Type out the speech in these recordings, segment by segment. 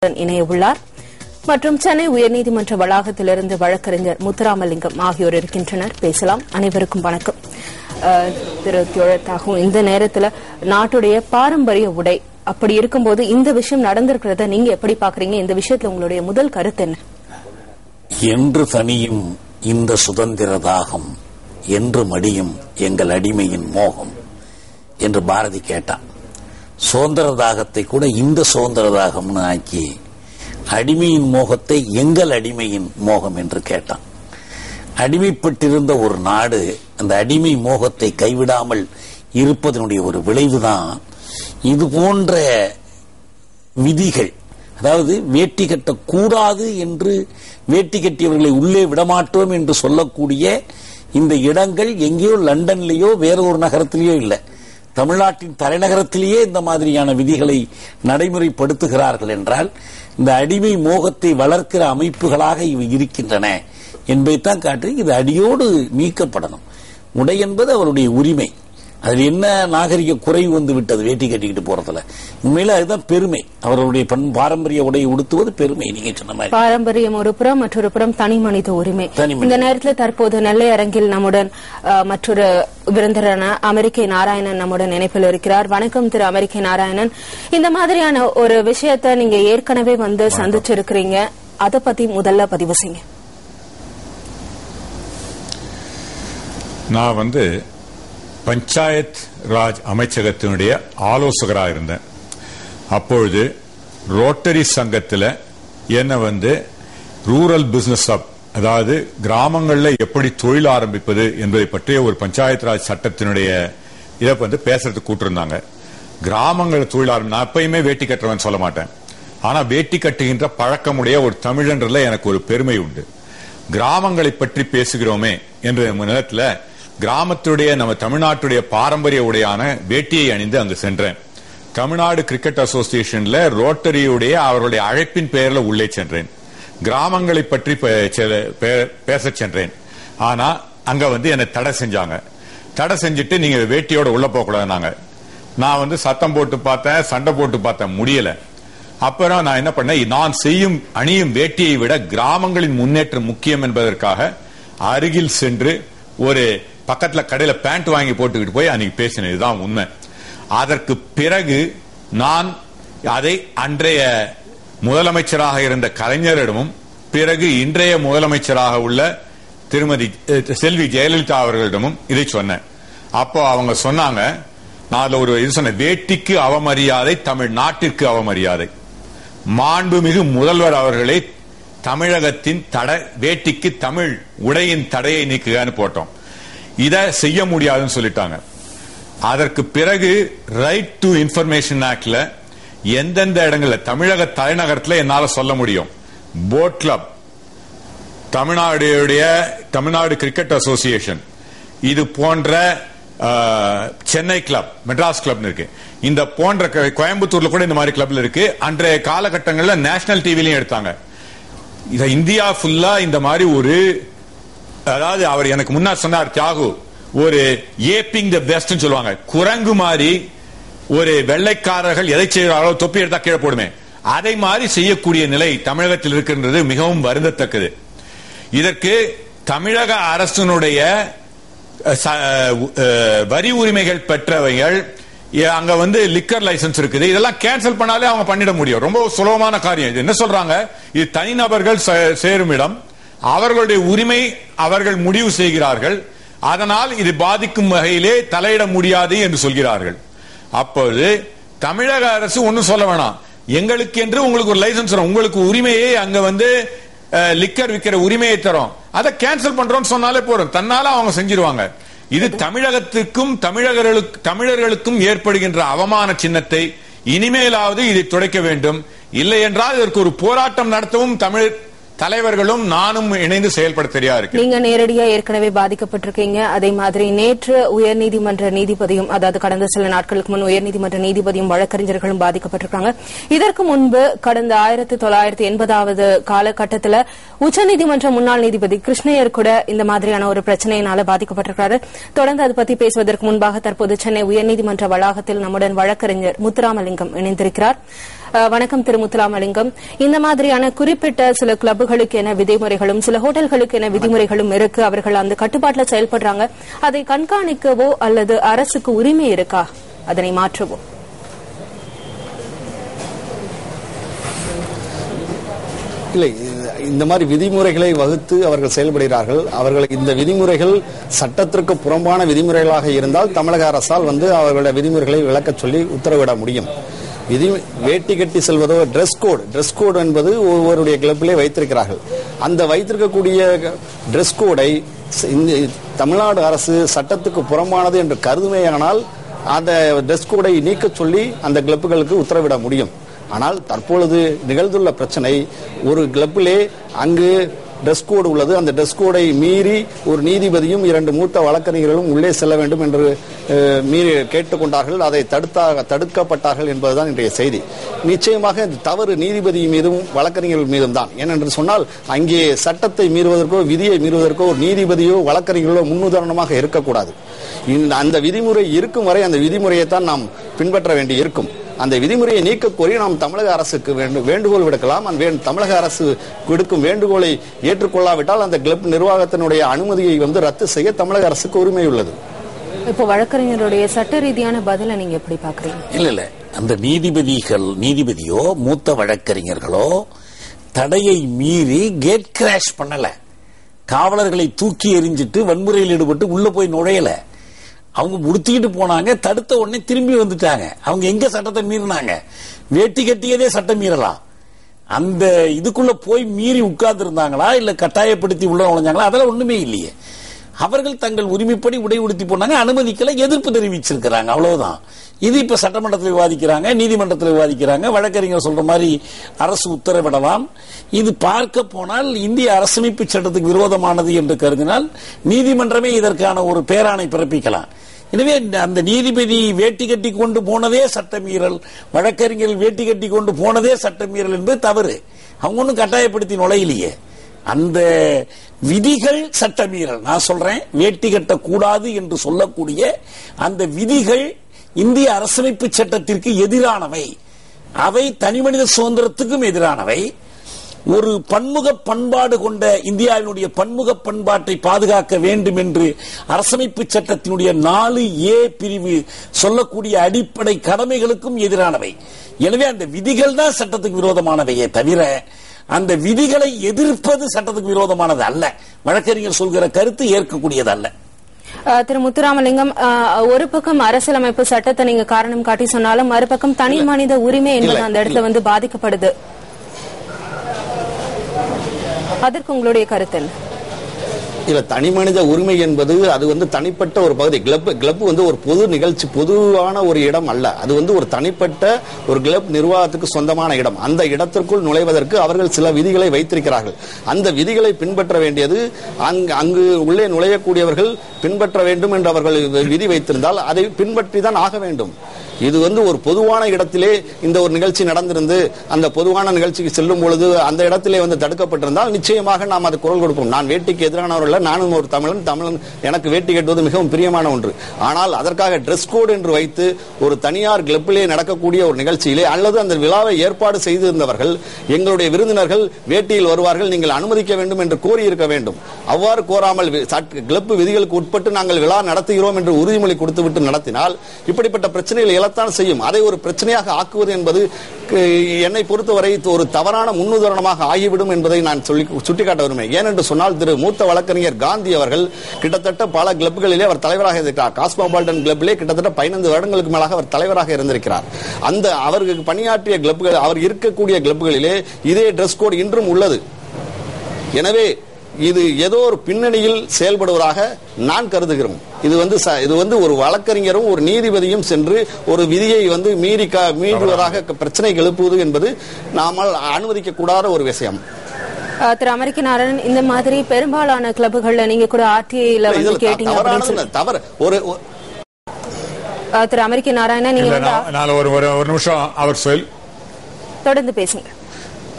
இணைய உள்ளார். மற்றும் சென்னை உயர்நீதிமன்ற வளாகத்திலிருந்து வழக்கறிஞர் முத்துராமலிங்கம் ஆகியோர் இருக்கின்றனர். பேசலாம். அனைவருக்கும் வணக்கம். திரு தியோழத்தாகும், இந்த நேரத்தில் நாட்டுடைய பாரம்பரிய உடை அப்படி இருக்கும்போது இந்த விஷயம் நடந்திருக்கிறத நீங்க எப்படி பாக்குறீங்க? இந்த விஷயத்துல உங்களுடைய முதல் கருத்து என்ன? என்று தனியும் இந்த சுதந்திர தாகம், என்று மடியும் எங்கள் அடிமையின் மோகம் என்று பாரதி கேட்டான். சுதந்திர தாகத்தை கூட இந்த சுதந்திர தாகம்னு ஆக்கி அடிமையின் மோகத்தை எங்கள் அடிமையின் மோகம் என்று கேட்டான். அடிமைப்பட்டிருந்த ஒரு நாடு அந்த அடிமை மோகத்தை கைவிடாமல் இருப்பதனுடைய ஒரு விளைவுதான் இது போன்ற விதிகள். அதாவது வேட்டி கட்டக்கூடாது என்று வேட்டி கட்டியவர்களை உள்ளே விடமாட்டோம் என்று சொல்லக்கூடிய இந்த இடங்கள் எங்கேயோ லண்டன்லேயோ வேற ஒரு நகரத்திலேயோ இல்லை, தமிழ்நாட்டின் தலைநகரத்திலேயே இந்த மாதிரியான விதிகளை நடைமுறைப்படுத்துகிறார்கள் என்றால் இந்த அடிமை மோகத்தை வளர்க்கிற அமைப்புகளாக இவை இருக்கின்றன என்பதைத்தான் காட்டி இது அடியோடு நீக்கப்படணும். உடை என்பது அவருடைய உரிமை. அதில் என்ன நாகரிக குறைவு வந்து விட்டது வேட்டி கட்டிக்கிட்டு போறதுல? உண்மையில அதுதான் பெருமை. அவருடைய பாரம்பரிய உடையை உடுத்துவது பெருமை. நீங்க சொன்ன மாதிரி பாரம்பரியம் ஒரு புறம், மற்றொரு புறம் தனி மனித உரிமை. இந்த நேரத்தில் தற்போது நெல்லை அரங்கில் நம்முடன் மற்றொரு விருந்தினரான அமெரிக்கை நாராயணன் நம்முடன் இணைப்பில் இருக்கிறார். வணக்கம் திரு அமெரிக்கை நாராயணன். இந்த மாதிரியான ஒரு விஷயத்தை நீங்க ஏற்கனவே வந்து சந்திச்சிருக்கிறீங்க, அதை பத்தி முதல்ல பதிவு செய்யுங்க. நான் வந்து பஞ்சாயத் ராஜ் அமைச்சகத்தினுடைய ஆலோசகராக இருந்தேன். அப்பொழுது ரோட்டரி சங்கத்தில் என்ன வந்து ரூரல் பிசினஸ் ஹப், அதாவது கிராமங்களில் எப்படி தொழில் ஆரம்பிப்பது என்பதை பற்றிய ஒரு பஞ்சாயத் ராஜ் சட்டத்தினுடைய இதை வந்து பேசுறதுக்கு கூட்டிருந்தாங்க. கிராமங்களில் தொழில் நான் எப்பயுமே வேட்டி கட்டுறவன் சொல்ல மாட்டேன், ஆனா வேட்டி கட்டுகின்ற பழக்கமுடைய ஒரு தமிழன்றதுல எனக்கு ஒரு பெருமை உண்டு. கிராமங்களை பற்றி பேசுகிறோமே என்ற நேரத்தில் கிராமத்துடைய நம்ம தமிழ்நாட்டுடைய பாரம்பரிய உடையான வேட்டியை அணிந்து அங்கு சென்றேன். தமிழ்நாடு கிரிக்கெட் அசோசியேஷன்ல ரோட்டரியுடைய அவருடைய அழைப்பின் பெயரில் உள்ளே சென்றேன். கிராமங்களை பற்றி பேச சென்றேன். ஆனா அங்க வந்து என்னை தடை செஞ்சாங்க. தடை செஞ்சுட்டு நீங்க வேட்டியோட உள்ள போக கூடாதுனாங்க. நான் வந்து சத்தம் போட்டு பார்த்தேன், சண்டை போட்டு பார்த்தேன், முடியல. அப்புறம் நான் என்ன பண்ணேன், நான் செய்யும் அணியும் வேட்டியை விட கிராமங்களின் முன்னேற்றம் முக்கியம் என்பதற்காக அருகில் சென்று ஒரு பக்கத்துல கடையில பேண்ட் வாங்கி போட்டுக்கிட்டு போய் அன்னைக்கு பேசினேன். இதுதான் உண்மை. அதற்கு பிறகு நான் அதை அன்றைய முதலமைச்சராக இருந்த கலைஞரிடமும் பிறகு இன்றைய முதலமைச்சராக உள்ள திருமதி செல்வி ஜெயலலிதா அவர்களிடமும் இதை சொன்னேன். அப்போ அவங்க சொன்னாங்க, நான் அதுல ஒரு இது சொன்னேன், வேட்டிக்கு அவமரியாதை தமிழ்நாட்டிற்கு அவமரியாதை. மாண்புமிகு முதல்வர் அவர்களை தமிழகத்தின் வேட்டிக்கு தமிழ் உடையின் தடையை நீக்குகன்னு போட்டோம். இதை செய்ய முடியாதுன்னு சொல்லிட்டாங்க. அதற்கு பிறகு ரைட் டு இன்ஃபர்மேஷன் ஆக்ட்ல எந்தெந்த இடங்கள்ல தமிழக தலைநகரத்தில் என்னால சொல்ல முடியும், boat club, Tamil Nadu cricket association, இது போன்ற சென்னை கிளப், மெட்ராஸ் கிளப் இருக்கு. இந்த போன்ற கோயம்புத்தூர்ல கூட இந்த மாதிரி கிளப்ல இருக்கு. அன்றைய காலகட்டங்களில் நேஷனல் டிவிலையும் எடுத்தாங்க. இந்தியா ஃபுல்லா இந்த மாதிரி ஒரு, அதாவது அவர் எனக்கு முன்னாடி சொன்னார் தியாகு, ஒரு ஏப்பிங் தி பெஸ்ட் சொல்லுவாங்க, குரங்கு மாதிரி ஒரு வெள்ளைக்காரர்கள் எதை செய்கிறார்களோ தொப்பி எடுத்தா கீழே போடுமே, அதை மாதிரி செய்யக்கூடிய நிலை தமிழகத்தில் இருக்கின்றது. மிகவும் வருந்தத்தக்கது. இதற்கு தமிழக அரசினுடைய வரி உரிமைகள் பெற்றவைகள், அங்க வந்து லிக்கர் லைசன்ஸ் இருக்குது, இதெல்லாம் கேன்சல் பண்ணாலே அவங்க பண்ணிட முடியும். ரொம்ப சுலபமான காரியம். இது என்ன சொல்றாங்க, இது தனிநபர்கள் சேரும் இடம், அவர்களுடைய உரிமை அவர்கள் முடிவு செய்கிறார்கள், அதனால் இது பாதிக்கும் வகையிலே தலையிட முடியாது என்று சொல்கிறார்கள். அப்போது தமிழக அரசு ஒன்னும் சொல்ல வேணாம், எங்களுக்கு என்று உங்களுக்கு ஒரு லைசன்ஸ் தரும், உங்களுக்கு உரிமையை அங்க வந்து லிக்கர் விற்கிற உரிமையை தரும், அதை கேன்சல் பண்றோம்னு சொன்னாலே போறோம், தன்னால அவங்க செஞ்சிருவாங்க. இது தமிழகத்திற்கும் தமிழர்களுக்கும் ஏற்படுகின்ற அவமான சின்னத்தை இனிமேலாவது இதை துடைக்க வேண்டும். இல்லை என்றால் இதற்கு ஒரு போராட்டம் நடத்தவும் தமிழ் தலைவர்களும் நானும் இணைந்து செயல்பட தெரியா இருக்கு. நீங்க நேரடியா ஏற்கனவே பாதிக்கப்பட்டிருக்கீங்க. அதே மாதிரி நேற்று உயர்நீதிமன்ற நீதிபதியும், அதாவது கடந்த சில நாட்களுக்கு முன் உயர்நீதிமன்ற நீதிபதியும் வழக்கறிஞர்களும் பாதிக்கப்பட்டிருக்காங்க. இதற்கு முன்பு கடந்த 1980வது காலகட்டத்தில் உச்சநீதிமன்ற முன்னாள் நீதிபதி கிருஷ்ணய்யர் கூட இந்த மாதிரியான ஒரு பிரச்சனையினால பாதிக்கப்பட்டிருக்கிறார். தொடர்ந்து அது பற்றி பேசுவதற்கு முன்பாக தற்போது சென்னை உயர்நீதிமன்ற வளாகத்தில் நம்முடன் வழக்கறிஞர் முத்துராமலிங்கம் இணைந்திருக்கிறார். வணக்கம் திரு முத்துராமலிங்கம். இந்த மாதிரியான குறிப்பிட்ட சில கிளப்புகளுக்கு என விதிமுறைகளும் சில ஹோட்டல்களுக்கு என விதிமுறைகளும் இருக்கு. அவர்கள் அந்த கட்டுப்பாட்டில் செயல்படுறாங்க. அதை கண்காணிக்கவோ அல்லது அரசுக்கு உரிமை இருக்கா அதனை மாற்றவோ? இல்லை, இந்த மாதிரி விதிமுறைகளை வகுத்து அவர்கள் செயல்படுகிறார்கள். அவர்கள் இந்த விதிமுறைகள் சட்டத்திற்கு புறம்பான விதிமுறைகளாக இருந்தால் தமிழக அரசால் அவர்களுடைய விதிமுறைகளை விளக்கச் சொல்லி உத்தரவிட முடியும். வேட்டி கட்டி செல்வதோ ட்ரெஸ் கோடு என்பது ஒவ்வொருடைய கிளப்பிலே வைத்திருக்கிறார்கள். அந்த வைத்திருக்கக்கூடிய ட்ரெஸ் கோடை தமிழ்நாடு அரசு சட்டத்துக்கு புறம்பானது என்று கருதுமேயானால் அந்த ட்ரெஸ் கோடை நீக்க சொல்லி அந்த கிளப்புகளுக்கு உத்தரவிட முடியும். ஆனால் தற்பொழுது நிகழ்ந்துள்ள பிரச்சனை, ஒரு கிளப்பிலே அங்கு ட்ரெஸ் கோடு உள்ளது. அந்த ட்ரெஸ் கோடை மீறி ஒரு நீதிபதியும் 2 மூத்த வழக்கறிஞர்களும் உள்ளே செல்ல வேண்டும் என்று மீறி கேட்டுக்கொண்டார்கள். அதை தடுக்கப்பட்டார்கள் என்பதுதான் இன்றைய செய்தி. நிச்சயமாக இந்த தவறு நீதிபதி மீதும் வழக்கறிஞர்கள் மீதும் தான். ஏனென்று சொன்னால் அங்கே சட்டத்தை மீறுவதற்கோ விதியை மீறுவதற்கோ ஒரு நீதிபதியோ வழக்கறிஞர்களோ முன்னுதாரணமாக இருக்கக்கூடாது. அந்த விதிமுறை இருக்கும் வரை அந்த விதிமுறையைத்தான் நாம் பின்பற்ற வேண்டி இருக்கும். அந்த விதிமுறையை நீக்க கோரி நாம் தமிழக அரசுக்கு வேண்டுகோள் விடுக்கலாம். தமிழக அரசு விடுக்கும் வேண்டுகோளை ஏற்றுக்கொள்ளாவிட்டால் அந்த கிளப் நிர்வாகத்தினுடைய அனுமதியை ரத்து செய்ய தமிழக அரசுக்கு உரிமை உள்ளது. இப்போ வழக்கறிஞருடைய சட்ட ரீதியான பதிலை நீங்க எப்படி பாக்குறீங்க? இல்ல அந்த நீதிபதியோ மூத்த வழக்கறிஞர்களோ தடையை மீறி கேட் கிராஷ் பண்ணல. காவலர்களை தூக்கி எறிஞ்சிட்டு வன்முறையில் ஈடுபட்டு உள்ள போய் நுழையல. அவங்க முடிச்சுக்கிட்டு போனாங்க, தடுத்த உடனே திரும்பி வந்துட்டாங்க. அவங்க எங்க சட்டத்தை மீறினாங்க? வேட்டி கட்டியதே சட்டம் மீறலாம். அந்த இதுக்குள்ள போய் மீறி உட்கார்ந்து இருந்தாங்களா இல்ல கட்டாயப்படுத்தி உள்ள நுழைஞ்சாங்களா? அதெல்லாம் ஒண்ணுமே இல்லையே. அவர்கள் தங்கள் உரிமைப்படி உடை உடுத்தி போனாங்க, அனுமதிக்கல, எதிர்ப்பு தெரிவிச்சிருக்கிறாங்க, அவ்வளவுதான். இது இப்ப சட்டமன்றத்தில் விவாதிக்கிறாங்க, நீதிமன்றத்தில் விவாதிக்கிறாங்க. வழக்கறிஞர் சொல்ற மாதிரி அரசு உத்தரவிடலாம். இது பார்க்க போனால் இந்திய அரசமைப்பு சட்டத்துக்கு விரோதமானது என்று கருதினால் நீதிமன்றமே இதற்கான ஒரு பேராணை பிறப்பிக்கலாம். எனவே அந்த நீதிபதி வேட்டி கட்டி கொண்டு போனதே சட்டமீறல், வழக்கறிஞர்கள் வேட்டி கட்டி கொண்டு போனதே சட்டமீறல் என்பது தவறு. அவங்க ஒன்னும் கட்டாயப்படுத்தி நுழையிலேயே. அந்த விதிகள் சட்டமீறல். நான் சொல்றேன், வேட்டி கட்டக்கூடாது என்று சொல்லக்கூடிய அந்த விதிகள் இந்திய அரசமைப்பு சட்டத்திற்கு எதிரானவை. அவை தனிமனித சுதந்திரத்துக்கும் எதிரானவை. ஒரு பன்முக பண்பாடு கொண்ட இந்தியாவினுடைய பன்முக பண்பாட்டை பாதுகாக்க வேண்டும் என்று அரசமைப்பு சட்டத்தினுடைய 4A பிரிவு சொல்லக்கூடிய அடிப்படை கடமைகளுக்கும் எதிரானவை. எனவே அந்த விதிகள் தான் சட்டத்துக்கு விரோதமானவையே தவிர அந்த விதிகளை எதிர்ப்பது சட்டத்துக்கு விரோதமானது அல்ல. வழக்கறிஞர் சொல்கிற கருத்து ஏற்கக்கூடியது அல்ல. திரு முத்துராமலிங்கம், ஒரு பக்கம் அரசியலமைப்பு சட்டத்தை நீங்க காரணம் காட்டி சொன்னாலும் மறுபக்கம் தனி மனித உரிமை என்பது அந்த இடத்துல பாதிக்கப்படுது. அதற்கு உங்களுடைய கருத்து என்ன? இல்ல, தனி மனித உரிமை என்பது அது தனிப்பட்ட ஒரு பகுதி. கிளப் ஒரு பொது நிகழ்ச்சி, பொதுவான ஒரு இடம் அல்ல. அது ஒரு தனிப்பட்ட ஒரு கிளப் நிர்வாகத்துக்கு சொந்தமான இடம். அந்த இடத்திற்குள் நுழைவதற்கு அவர்கள் சில விதிகளை வைத்திருக்கிறார்கள். அந்த விதிகளை பின்பற்ற வேண்டியது அங்கு உள்ளே நுழையக்கூடியவர்கள் பின்பற்ற வேண்டும் என்று அவர்கள் விதி வைத்திருந்தால் அதை பின்பற்றி தான் ஆக வேண்டும். இது ஒரு பொதுவான இடத்திலே இந்த ஒரு நிகழ்ச்சி நடந்திருந்து அந்த பொதுவான நிகழ்ச்சிக்கு செல்லும் பொழுது அந்த இடத்திலே தடுக்கப்பட்டிருந்தால் நிச்சயமாக நாம் அது குரல் கொடுப்போம். நான் வேட்டிக்கு எதிரானவர்கள், நானும் ஒரு தமிழன், எனக்கு வேட்டி கட்டுவது மிகவும் பிரியமான ஒன்று. ஆனால் அதற்காக ட்ரெஸ் கோடு என்று வைத்து ஒரு தனியார் கிளப்பிலே நடக்கக்கூடிய ஒரு நிகழ்ச்சியிலே அல்லது அந்த விழாவை ஏற்பாடு செய்திருந்தவர்கள் எங்களுடைய விருந்தினர்கள் வேட்டியில் வருவார்கள், நீங்கள் அனுமதிக்க வேண்டும் என்று கோரியிருக்க வேண்டும். அவ்வாறு கோராமல் கிளப்பு விதிகளுக்கு உட்பட்டு நாங்கள் விழா நடத்துகிறோம் என்று உறுதிமொழி கொடுத்துவிட்டு நடத்தினால் இப்படிப்பட்ட பிரச்சனைகள் செய்யும். அதை ஒரு பிரச்சனையாக ஆக்குவது என்பது என்னை பொறுத்தவரை ஒரு தவறான முன்னுதாரணமாக ஆகிவிடும் என்பதை நான் சுட்டிக்காட்ட விரும்புகிறேன். ஏனென்று சொன்னால் திரு மூத்த வழக்கறிஞர் காந்தி அவர்கள் கிட்டத்தட்ட பல கிளப்புகளிலே அவர் தலைவராக இருக்கிறார். காஸ்மோபாலிட்டன் கிளப்பிலே கிட்டத்தட்ட 15 வருடங்களுக்கு மேலாக அவர் தலைவராக இருந்திருக்கிறார். அந்த அவருக்கு பணியாற்றிய கிளப்புகள், அவர் இருக்கக்கூடிய கிளப்புகளிலே இதே ட்ரெஸ் கோட் இன்றும் உள்ளது. எனவே இது ஏதோ ஒரு பின்னணியில் செயல்படுவதாக நான் கருதுகிறோம். இது ஒரு வழக்கறிஞரும் ஒரு நீதிபதியும் சென்று ஒரு விதியை மீறுவதாக பிரச்சனை எழுப்புவது என்பது நாமல் அனுமதிக்க கூடாத ஒரு விஷயம். திரு அமெரிக்க நாராயணன், இந்த மாதிரி பெரும்பாலான கிளப்புகள்ல நீங்க கூட ஆர்டிஐல கேட்டீங்க தவறு. ஒரு திரு அமெரிக்க நாராயணன், நீங்க ஒரு நிமிஷம் அவர் தொடர்ந்து பேசுங்க.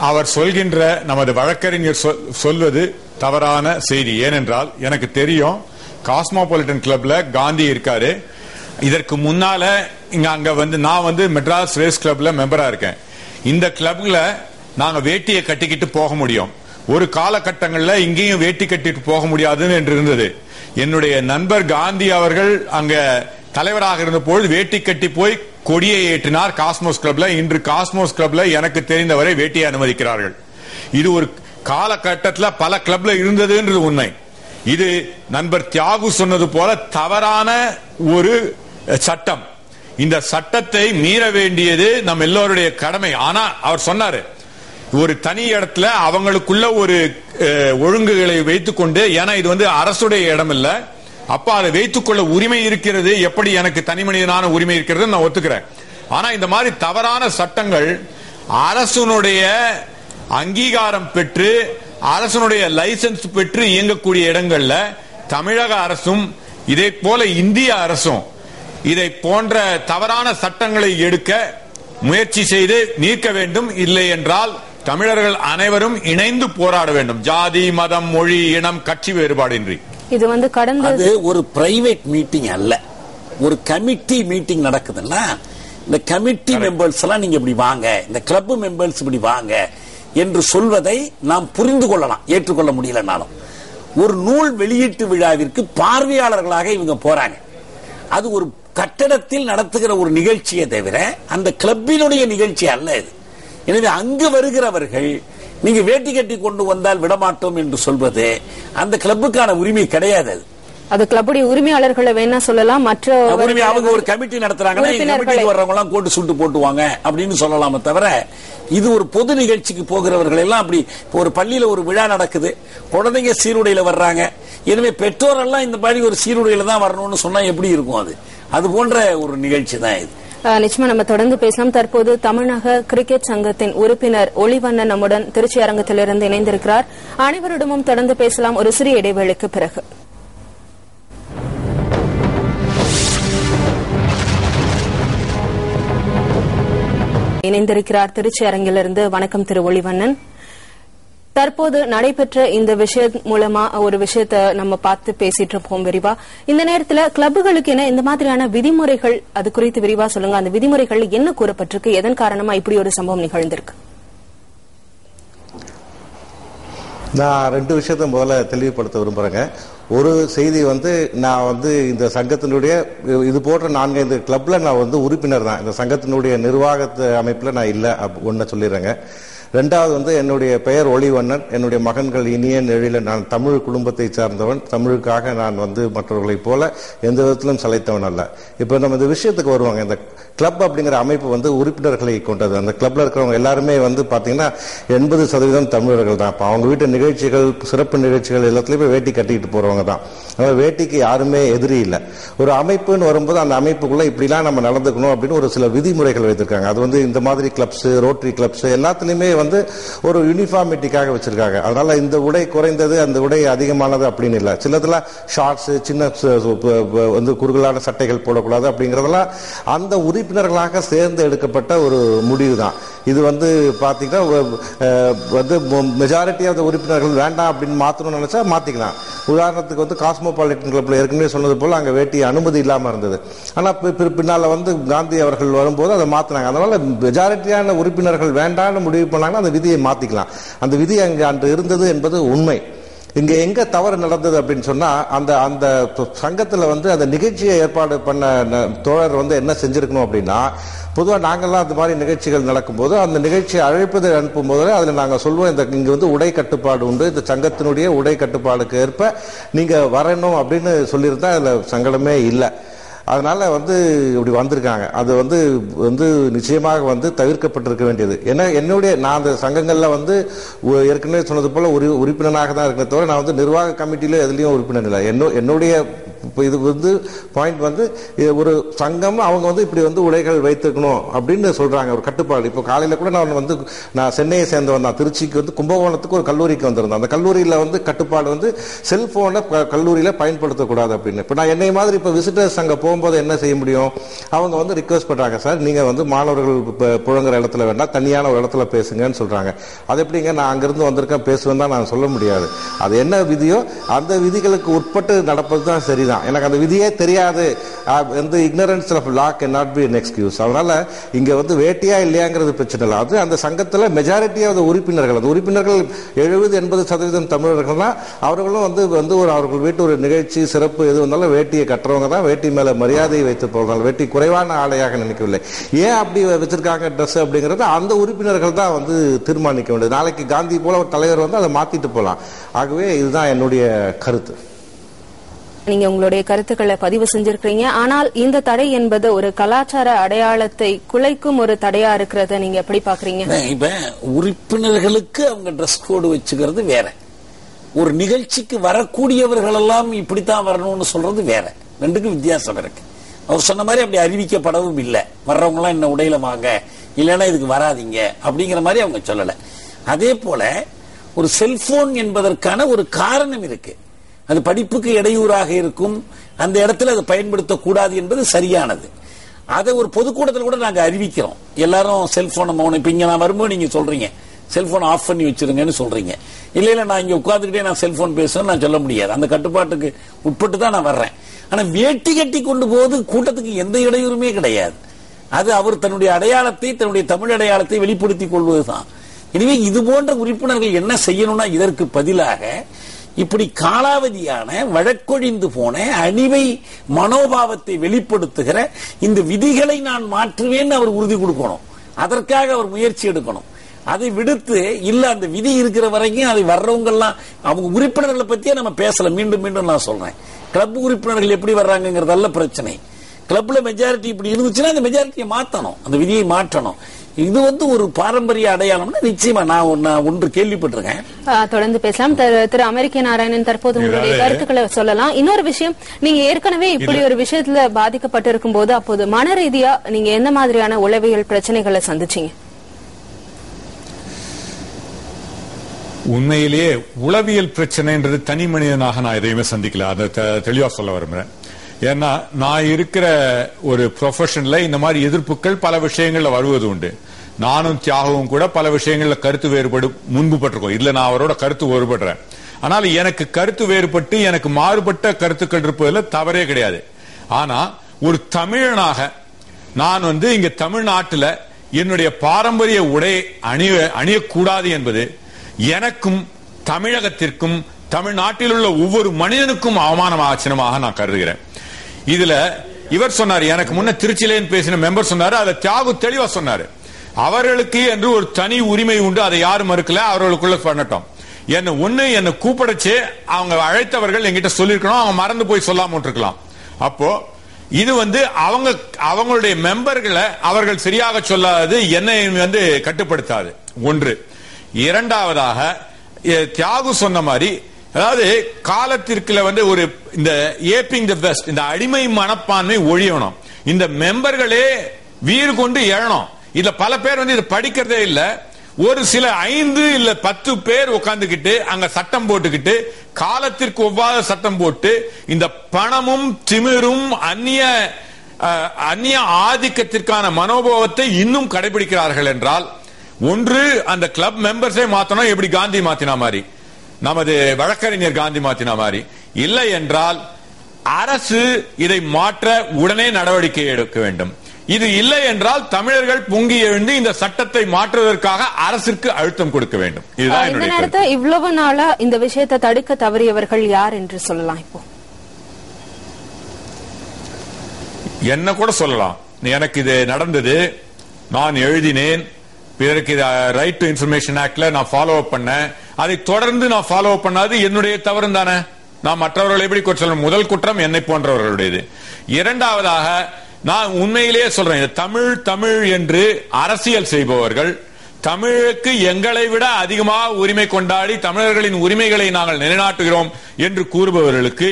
அவர் சொல்கின்ற நமது வழக்கறிஞர் சொல்வது தவறான செய்தி. ஏனென்றால் எனக்கு தெரியும், காஸ்மோபாலிட்டன் கிளப்ல காந்தி இருக்காரு. இதற்கு முன்னால அங்க நான் மெட்ராஸ் ரேஸ் கிளப்ல மெம்பரா இருக்கேன். இந்த கிளப்ல நாங்க வேட்டியை கட்டிக்கிட்டு போக முடியும். ஒரு காலகட்டங்கள்ல இங்கேயும் வேட்டி கட்டிட்டு போக முடியாதுன்னு என்று இருந்தது. என்னுடைய நண்பர் காந்தி அவர்கள் அங்க தலைவராக இருந்த பொழுது வேட்டி கட்டி போய் கொடியை ஏற்றினார் காஸ்மோஸ் கிளப்ல. இன்று காஸ்மோஸ் கிளப்ல எனக்கு தெரிந்தவரை வேட்டியை அனுமதிக்கிறார்கள். இது ஒரு காலகட்டத்தில் பல கிளப்ல இருந்ததுன்றது உண்மை. இது நண்பர் தியாகு சொன்னது போல தவறான ஒரு சட்டம். இந்த சட்டத்தை மீற வேண்டியது நம் எல்லோருடைய கடமை. ஆனா அவர் சொன்னாரு, ஒரு தனி இடத்துல அவங்களுக்குள்ள ஒரு ஒழுங்குகளை வைத்துக் கொண்டு, ஏன்னா இது வந்து அரசுடைய இடம் இல்ல, அப்ப அதை வைத்துக் கொள்ள உரிமை இருக்கிறது. எப்படி எனக்கு தனி மனிதனான உரிமை இருக்கிறது நான் ஒத்துக்கிறேன். ஆனா இந்த மாதிரி தவறான சட்டங்கள் அரசுடைய அங்கீகாரம் பெற்று அரசுடைய லைசன்ஸ் பெற்று இயங்கக்கூடிய இடங்கள்ல தமிழக அரசும் இதே போல இந்திய அரசும் இதை போன்ற தவறான சட்டங்களை எடுக்க முயற்சி செய்து நீக்க வேண்டும். இல்லை என்றால் தமிழர்கள் அனைவரும் இணைந்து போராட வேண்டும். ஜாதி, மதம், மொழி, இனம், கட்சி வேறுபாடின்றி. இது வந்து கடந்த ஒரு பிரைவேட் மீட்டிங் அல்ல, ஒரு கமிட்டி மீட்டிங் நடக்குதுல்ல. இந்த கமிட்டி மெம்பர்ஸ் எல்லாம் நீங்க இப்படி வாங்க, இந்த கிளப் மெம்பர்ஸ் இப்படி வாங்க என்று சொல்வதை நாம் புரிந்து கொள்ளலாம், ஏற்றுக்கொள்ள முடியலனாலும். ஒரு நூல் வெளியீட்டு விழாவிற்கு பார்வையாளர்களாக இவங்க போறாங்க. அது ஒரு கட்டடத்தில் நடத்துகிற ஒரு நிகழ்ச்சியை தவிர அந்த கிளப்பினுடைய நிகழ்ச்சி அல்ல இது. எனவே அங்கு வருகிறவர்கள் நீங்க வேட்டி கட்டி கொண்டு வந்தால் விடமாட்டோம் என்று சொல்வது அந்த கிளப்புக்கான உரிமை கிடையாது. அது கிளப்புடைய உரிமையாளர்களை வேணா சொல்லலாம். மற்ற அவங்க ஒரு கமிட்டி நடத்துறாங்கன்னா வர்றவங்க எல்லாம் கோட்டு சுட்டு போட்டுவாங்க அப்படின்னு சொல்லலாமே தவிர, இது ஒரு பொது நிகழ்ச்சிக்கு போகிறவர்கள் எல்லாம் அப்படி. ஒரு பள்ளியில ஒரு விழா நடக்குது, குழந்தைங்க சீருடையில வர்றாங்க, எனவே பெற்றோர் எல்லாம் இந்த மாதிரி ஒரு சீருடையில தான் வரணும்னு சொன்னா எப்படி இருக்கும்? அது போன்ற ஒரு நிகழ்ச்சி தான் இது. நிச்சயமா நம்ம தொடர்ந்து பேசலாம். தற்போது தமிழக கிரிக்கெட் சங்கத்தின் உறுப்பினர் ஒளிவண்ணன் நம்முடன் திருச்சி அரங்கத்திலிருந்து இணைந்திருக்கிறார். அனைவரிடமும் தொடர்ந்து பேசலாம் ஒரு சிறிய இடைவேளைக்கு பிறகு. இணைந்திருக்கிறார் திருச்சி அரங்கிலிருந்து. வணக்கம் திரு ஒளிவண்ணன். தற்போது நடைபெற்ற இந்த விஷயம் மூலமா ஒரு விஷயத்தை நம்ம பார்த்து பேசிட்டு இருக்கோம் விரிவா. இந்த நேரத்தில் கிளப்புகளுக்கு என இந்த மாதிரியான விதிமுறைகள், அது குறித்து விரிவா சொல்லுங்க. அந்த விதிமுறைகள் என்ன கூறப்பட்டிருக்கு, எதன் காரணமா இப்படி ஒரு சம்பவம் நிகழ்ந்திருக்கு? நான் ரெண்டு விஷயத்த முதல்ல தெளிவுபடுத்த விரும்புறேங்க. ஒரு செய்தி நான் இந்த சங்கத்தினுடைய இது போன்ற 4-5 கிளப்ல நான் உறுப்பினர் தான். இந்த சங்கத்தினுடைய நிர்வாக அமைப்புல நான் இல்ல ஒன்னு சொல்லிடுறேங்க. ரெண்டாவது என்னுடைய பெயர் ஒளிவண்ணன். என்னுடைய மகன்கள் இனியன் எழில. நான் தமிழ் குடும்பத்தை சார்ந்தவன். தமிழுக்காக நான் மற்றவர்களைப் போல எந்த விதத்திலும் சளைத்தவன் அல்ல. இப்ப நம்ம இந்த விஷயத்துக்கு வருவாங்க. இந்த கிளப் அப்படிங்கிற அமைப்பு உறுப்பினர்களை கொண்டது. அந்த கிளப்ல இருக்கிறவங்க எல்லாருமே பாத்தீங்கன்னா 80% தமிழர்கள் தான். அவங்க வீட்டு நிகழ்ச்சிகள், சிறப்பு நிகழ்ச்சிகள் எல்லாத்துலயுமே வேட்டி கட்டிட்டு போறவங்க தான். வேட்டிக்கு யாருமே எதிரி இல்லை. ஒரு அமைப்புன்னு வரும்போது அந்த அமைப்புக்குள்ள இப்படிலாம் நம்ம நடந்துக்கணும் அப்படின்னு ஒரு சில விதிமுறைகள் வைத்திருக்காங்க. அது இந்த மாதிரி கிளப்ஸ், ரோட்டரி கிளப்ஸ் எல்லாத்துலயுமே ஒரு யூனிஃபார்மிட்டிக்காக வச்சிருக்காங்க. அதனால இந்த உடை குறைந்தது, அந்த உடை அதிகமானது அப்படின்னு இல்லை. சிலதுல ஷார்ட்ஸ், சின்ன குறுகலான சட்டைகள் போடக்கூடாது அப்படிங்கறதெல்லாம் அந்த உறுப்பினர்களாக சேர்ந்து எடுக்கப்பட்ட ஒரு முடிவு தான். இது பாத்தீங்கன்னா மெஜாரிட்டி ஆஃப் உறுப்பினர்கள் வேண்டாம் அப்படின்னு மாத்தணும்னு நினைச்சா மாத்திக்கலாம். உதாரணத்துக்கு காஸ்மோபாலிட்டன் கிளப்ல ஏற்கனவே சொன்னது போல அங்க வேட்டி அனுமதி இல்லாம இருந்தது. ஆனா பின்னால காந்தி அவர்கள் வரும்போது அதை மாத்தினாங்க. அதனால மெஜாரிட்டியான உறுப்பினர்கள் வேண்டாம்னு முடிவு பண்ணாங்கன்னா அந்த விதியை மாத்திக்கலாம். அந்த விதி அங்க அன்று இருந்தது என்பது உண்மை. இங்க எங்க தவறு நடந்தது அப்படின்னு சொன்னா, அந்த சங்கத்துல அந்த நிகழ்ச்சியை ஏற்பாடு பண்ண தோழர் என்ன செஞ்சிருக்கணும் அப்படின்னா, பொதுவாக நாங்கள்லாம் அந்த மாதிரி நிகழ்ச்சிகள் நடக்கும்போது அந்த நிகழ்ச்சியை அழைப்பதை அனுப்பும் போது அதுல நாங்க சொல்லுவோம், இங்க உடை கட்டுப்பாடு உண்டு, இந்த சங்கத்தினுடைய உடை கட்டுப்பாடுக்கு ஏற்ப நீங்க வரணும் அப்படின்னு சொல்லியிருந்தா அதுல சங்கடமே இல்லை. அதனால இப்படி வந்திருக்காங்க. அது நிச்சயமாக தவிர்க்கப்பட்டிருக்க வேண்டியது. ஏன்னா நான் அந்த சங்கங்கள்ல ஏற்கனவே சொன்னது போல உறுப்பினராக தான் இருக்கிற தவிர நான் நிர்வாக கமிட்டியில எதுலயும் உறுப்பினர் இல்லை. என்னுடைய இது பாயிண்ட் ஒரு சங்கம் அவங்க இப்படி உடைகள் வைத்துக்கணும் அப்படின்னு சொல்றாங்க, ஒரு கட்டுப்பாடு. இப்போ காலையில கூட நான் சென்னையை சேர்ந்தவன் தான். திருச்சிக்கு கும்பகோணத்துக்கு ஒரு கல்லூரிக்கு வந்திருந்தேன். அந்த கல்லூரியில கட்டுப்பாடு செல்போனை கல்லூரியில பயன்படுத்தக்கூடாது அப்படின்னு. இப்ப நான் என்னை மாதிரி இப்ப விசிட்டர்ஸ் அங்க போகும்போது என்ன செய்ய முடியும், அவங்க ரிக்வெஸ்ட் பண்றாங்க, சார் நீங்க மாணவர்கள் புழங்குற இடத்துல வேண்டாம், தனியான ஒரு இடத்துல பேசுங்கன்னு சொல்றாங்க. அது எப்படிங்க, நான் அங்கிருந்து வந்திருக்கேன் பேசுவேன் தான் நான் சொல்ல முடியாது. அது என்ன விதியோ அந்த விதிகளுக்கு உட்பட்டு நடப்பது தான் சரிதான். அப்படிதான். எனக்கு அந்த விதியே தெரியாது, ignorance of law cannot be an excuse. அதனால இங்க வேட்டியா இல்லையாங்கிறது பிரச்சனை இல்லை. அது அந்த சங்கத்துல மெஜாரிட்டியா உறுப்பினர்கள், அந்த உறுப்பினர்கள் 70-80% தமிழர்கள்னா அவர்களும் அவர்கள் வீட்டு ஒரு நிகழ்ச்சி சிறப்பு எது வந்தாலும் வேட்டியை கட்டுறவங்க தான், வேட்டி மேல மரியாதையை வைத்து போகிறாங்க. வேட்டி குறைவான ஆடையாக நினைக்கவில்லை. ஏன் அப்படி வச்சிருக்காங்க ட்ரெஸ் அப்படிங்கறது அந்த உறுப்பினர்கள் தான் தீர்மானிக்க வேண்டியது. நாளைக்கு காந்தி போல ஒரு தலைவர் அதை மாத்திட்டு போலாம். ஆகவே இதுதான் என்னுடைய கருத்து. நீங்க உங்களுடைய கருத்துக்களை பதிவு செஞ்சிருக்கீங்க. ஆனால் இந்த தடை என்பது ஒரு கலாச்சார அடையாளத்தை குலைக்கும் ஒரு தடையா இருக்கிறத நீங்க எப்படி பாக்குறீங்க? இப்ப உறுப்பினர்களுக்கு அவங்க ட்ரெஸ் கோடு வச்சுக்கிறது வேற, ஒரு நிகழ்ச்சிக்கு வரக்கூடியவர்கள் எல்லாம் இப்படித்தான் வரணும்னு சொல்றது வேற. ரெண்டுக்கும் வித்தியாசம் இருக்கு. அவர் சொன்ன மாதிரி அப்படி அறிவிக்கப்படவும் இல்லை. வர்றவங்க எல்லாம் என்ன உடையில வாங்க, இல்லைன்னா இதுக்கு வராதிங்க அப்படிங்கிற மாதிரி அவங்க சொல்லல. அதே போல ஒரு செல்போன் என்பதற்கான ஒரு காரணம் இருக்கு. அது படிப்புக்கு இடையூறாக இருக்கும், அந்த இடத்துல அதை பயன்படுத்தக்கூடாது என்பது சரியானது. அதை ஒரு பொதுக்கூட்டத்தில் கூட நாங்க அறிவிக்கிறோம். எல்லாரும் செல்போனை மௌனம். இப்ப இங்க நான் வரும்போது நீங்க சொல்றீங்க செல்போன் ஆஃப் பண்ணி வச்சிருங்கன்னு சொல்றீங்க. இல்ல நான் இங்க உட்கார்ந்துக்கிட்டே நான் செல்போன் பேசுவேன் நான் சொல்ல முடியாது. அந்த கட்டுப்பாட்டுக்கு உட்பட்டு தான் நான் வர்றேன். ஆனா வேட்டி கட்டி கொண்டு போது கூட்டத்துக்கு எந்த இடையூறுமே கிடையாது. அது அவர் தன்னுடைய அடையாளத்தை, தன்னுடைய தமிழ் அடையாளத்தை வெளிப்படுத்திக் கொள்வதுதான். எனவே இது போன்ற உறுப்பினர்கள் என்ன செய்யணும்னா, இதற்கு பதிலாக இப்படி காலாவதியான வழக்கொழிந்து போன அணிவை மனோபாவத்தை வெளிப்படுத்துகிற இந்த விதிகளை நான் மாற்றுவேன் அவர் உறுதி கொடுக்கணும். அதற்காக அவர் முயற்சி எடுக்கணும். அதை விடுத்து இல்ல அந்த விதி இருக்கிற வரைக்கும் அதை வர்றவங்க எல்லாம் அவங்க உறுப்பினர்களை பத்தியே நம்ம பேசல. மீண்டும் மீண்டும் நான் சொல்றேன், கிளப் உறுப்பினர்கள் எப்படி வர்றாங்கிறதல்ல பிரச்சனை. கிளப்ல மெஜாரிட்டி இப்படி இருந்துச்சுன்னா அந்த மெஜாரிட்டியை மாற்றணும், அந்த விதியை மாற்றணும். இது ஒரு பாரம்பரிய அடையாளம்னா நிச்சயமா நான் ஒன்று கேள்விப்பட்டிருக்கேன். தொடர்ந்து பேசலாம். திரு அமெரிக்க நாராயணன், தற்போது உங்களுடைய கருத்துக்களை சொல்லலாம். இன்னொரு விஷயம், நீங்க ஏற்கனவே இப்படி ஒரு விஷயத்துல பாதிக்கப்பட்டிருக்கும் போது அப்போது மன ரீதியா நீங்க எந்த மாதிரியான உளவியல் பிரச்சனைகளை சந்திச்சீங்க? உண்மையிலேயே உளவியல் பிரச்சனைன்றது தனி மனிதனாக நான் எதையுமே சந்திக்கல. அதை தெளிவா சொல்ல விரும்புறேன். ஏன்னா நான் இருக்கிற ஒரு ப்ரொஃபஷன்ல இந்த மாதிரி எதிர்ப்புகள் பல விஷயங்கள்ல வருவது உண்டு. நானும் தியாகவும் கூட பல விஷயங்கள்ல கருத்து வேறுபாடு முன்பு பட்டிருக்கோம். இல்ல நான் அவரோட கருத்து வேறுபடுறேன். ஆனால் எனக்கு கருத்து வேறுபட்டு எனக்கு மாறுபட்ட கருத்துக்கள் இருப்பதில் தவறே கிடையாது. ஆனா ஒரு தமிழனாக நான் இங்க தமிழ்நாட்டில் என்னுடைய பாரம்பரிய உடை அணியக்கூடாது என்பது எனக்கும் தமிழகத்திற்கும் தமிழ்நாட்டில் உள்ள ஒவ்வொரு மனிதனுக்கும் அவமானமாக சின்னமாக நான் கருதுகிறேன். இதுல இவர் சொன்னார், எனக்கு முன்ன திருச்சியிலேன்னு பேசின மெம்பர் சொன்னாரு, அதை தியாகு தெளிவா சொன்னாரு. அவர்களுக்கு என்று ஒரு தனி உரிமை உண்டு, அதை யாரும் மறுக்கல, அவர்களுக்குள்ள பண்ணட்டும். என்ன கூப்பிடச்சு அவங்க அழைத்தவர்கள் என்கிட்ட சொல்லிருக்கணும், அவங்க மறந்து போய் சொல்லாம இருக்கலாம். அப்போ இது அவங்களுடைய மெம்பர்களை அவர்கள் சரியாக சொல்லாதது என்னை கட்டுப்படுத்தாது. ஒன்று. இரண்டாவதாக தியாகு சொன்ன மாதிரி, அதாவது காலத்திற்குள்ள ஒரு இந்த ஏப்பிங் தி பெஸ்ட், இந்த அடிமை மனப்பான்மை ஒழியணும். இந்த மெம்பர்களே வீறு கொண்டு எழணும். இதுல பல பேர் இதை படிக்கிறதே இல்ல. ஒரு சில 5 இல்ல 10 பேர் உட்கார்ந்துகிட்டு அங்க சட்டம் போட்டுக்கிட்டு காலத்திற்கு ஒவ்வாத சட்டம் போட்டு இந்த பணமும் திமிரும் அந்நிய ஆதிக்கத்திற்கான மனோபாவத்தை இன்னும் கடைபிடிக்கிறார்கள் என்றால், ஒன்று அந்த கிளப் மெம்பர்ஸே மாத்தணும், எப்படி காந்தி மாத்தினா மாதிரி, நமது வழக்கறிஞர் காந்தி மாத்தினா மாதிரி. இல்லை என்றால் அரசு இதை மாற்ற உடனே நடவடிக்கை எடுக்க வேண்டும். இது இல்லை என்றால் தமிழர்கள் பொங்கி எழுந்து இந்த சட்டத்தை மாற்றுவதற்காக அரசுக்கு அழுத்தம் கொடுக்க வேண்டும். இதுதான் இந்த நேரத்தை இவ்வளவு நாளா இந்த விஷயத்தை தடுக்க தவறியவர்கள் யார் என்று சொல்லலாம்? இப்போ என்ன கூட சொல்லலாம். எனக்கு இது நடந்தது, நான் எழுதினேன், பிறருக்கு ரைட் டு இன்ஃபர்மேஷன் ஆக்ட்ல நான் ஃபாலோ அப் பண்ணேன். அதை தொடர்ந்து நான் ஃபாலோ அப் பண்ணாது என்னுடைய தவறு தானே. நான் மற்றவர்களை எப்படி சொல்லணும்? முதல் குற்றம் என்னை போன்றவர்களுடையது. இரண்டாவதாக நான் உண்மையிலேயே சொல்றேன், தமிழ் என்று அரசியல் செய்பவர்கள், தமிழுக்கு எங்களை விட அதிகமாக உரிமை கொண்டாடி தமிழர்களின் உரிமைகளை நாங்கள் நிலைநாட்டுகிறோம் என்று கூறுபவர்களுக்கு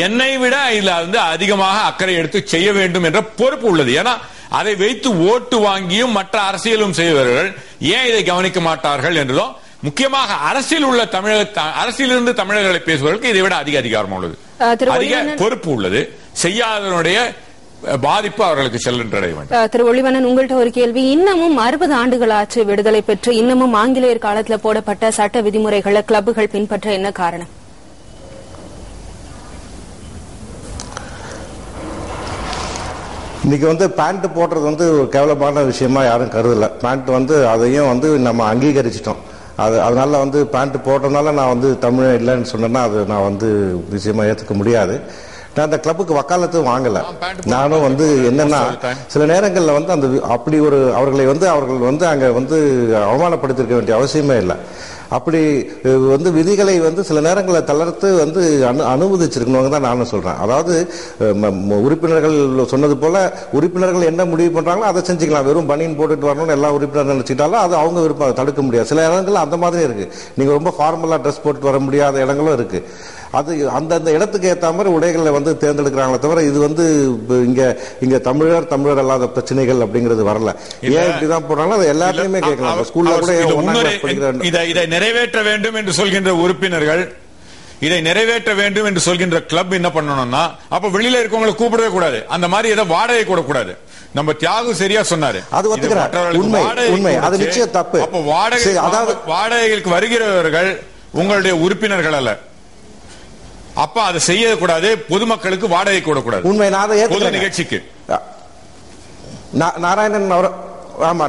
என்னை விட இதுல அதிகமாக அக்கறை எடுத்து செய்ய வேண்டும் என்ற பொறுப்பு உள்ளது. ஏன்னா அதை வைத்து ஓட்டு வாங்கியும் மற்ற அரசியலும் செய்பவர்கள் ஏன் இதை கவனிக்க மாட்டார்கள் என்றதும், முக்கியமாக அரசியல் உள்ள அரசியலிருந்து தமிழர்களை பேசுவதற்கு இதை விட அதிக அதிகாரம் உள்ளது, அதிக பொறுப்பு உள்ளது. செய்யாதவனுடைய பாதிப்பு அவர்களுக்கு செல்லடைய வேண்டும். திரு ஒளிவண்ணன், உங்கள்கிட்ட ஒரு கேள்வி. இன்னமும் 60 ஆண்டுகள் ஆச்சு விடுதலை பெற்று, இன்னமும் ஆங்கிலேயர் காலத்தில் போடப்பட்ட சட்ட விதிமுறைகளை கிளப்புகள் பின்பற்ற என்ன காரணம்? இன்னைக்கு வந்து பேண்ட் போடுறது வந்து ஒரு கேவலமான விஷயமா யாரும் கருதல. பேண்ட் வந்து அதையும் வந்து நம்ம அங்கீகரிச்சிட்டோம். அதனால வந்து பேண்ட் போடுறதுனால நான் வந்து தமிழ் இல்லைன்னு சொன்னேன்னா அது நான் வந்து நிச்சயமா ஏற்றுக்க முடியாது. நான் அந்த கிளப்புக்கு வக்காலத்து வாங்கல. நானும் வந்து என்னன்னா சில நேரங்களில் வந்து அந்த அப்படி ஒரு அவர்கள் வந்து அங்க வந்து அவமானப்படுத்திருக்க வேண்டிய அவசியமே இல்லை. அப்படி வந்து விதிகளை வந்து சில நேரங்களில் தளர்த்து வந்து அனுமதிச்சிருக்கணும் தான் நானும் சொல்றேன். அதாவது உறுப்பினர்கள் சொன்னது போல உறுப்பினர்கள் என்ன முடிவு பண்றாங்களோ அதை செஞ்சுக்கலாம். வெறும் பனியன் போட்டுட்டு வரணும்னு எல்லா உறுப்பினர்கள் நினைச்சிட்டாலும் அது அவங்க விருப்பம், தடுக்க முடியாது. சில இடங்கள் அந்த மாதிரி இருக்கு. நீங்க ரொம்ப ஃபார்மலா ட்ரெஸ் போட்டு வர முடியாத இடங்களும் இருக்கு. அது அந்தந்த இடத்துக்கு ஏற்ற மாதிரி உடைகளை வந்து தேர்ந்தெடுக்கிறாங்களே தவிர இது வந்து இங்க தமிழர் அல்லாத பிரச்சனைகள் அப்படிங்கிறது வரல. ஏன் இப்படிதான் போடுறாங்களோ அதை எல்லாத்தையுமே கேட்கலாம். ஸ்கூல்ல கூட இதை நிறைவேற்ற வேண்டும் என்று சொல்கின்ற உறுப்பினர்கள், இதை நிறைவேற்ற வேண்டும் என்று சொல்கின்ற கிளப் என்ன பண்ணணும்னா அப்ப வெளியில இருக்கவங்களை கூப்பிடவே கூடாது. அந்த மாதிரி ஏதோ வாடகை கூட கூடாது. நம்ம தியாகு சரியா சொன்னாரு. அது ஒத்துக்கிறேன். உண்மை. அது நிச்சயம் தப்பு. அப்ப வாடகைகளுக்கு வருகிறவர்கள் உங்களுடைய உறுப்பினர்கள் அல்ல. அப்ப அதை செய்யக்கூடாது. பொதுமக்களுக்கு வாடகை கூடக்கூடாது. உண்மை. பொது நிகழ்ச்சிக்கு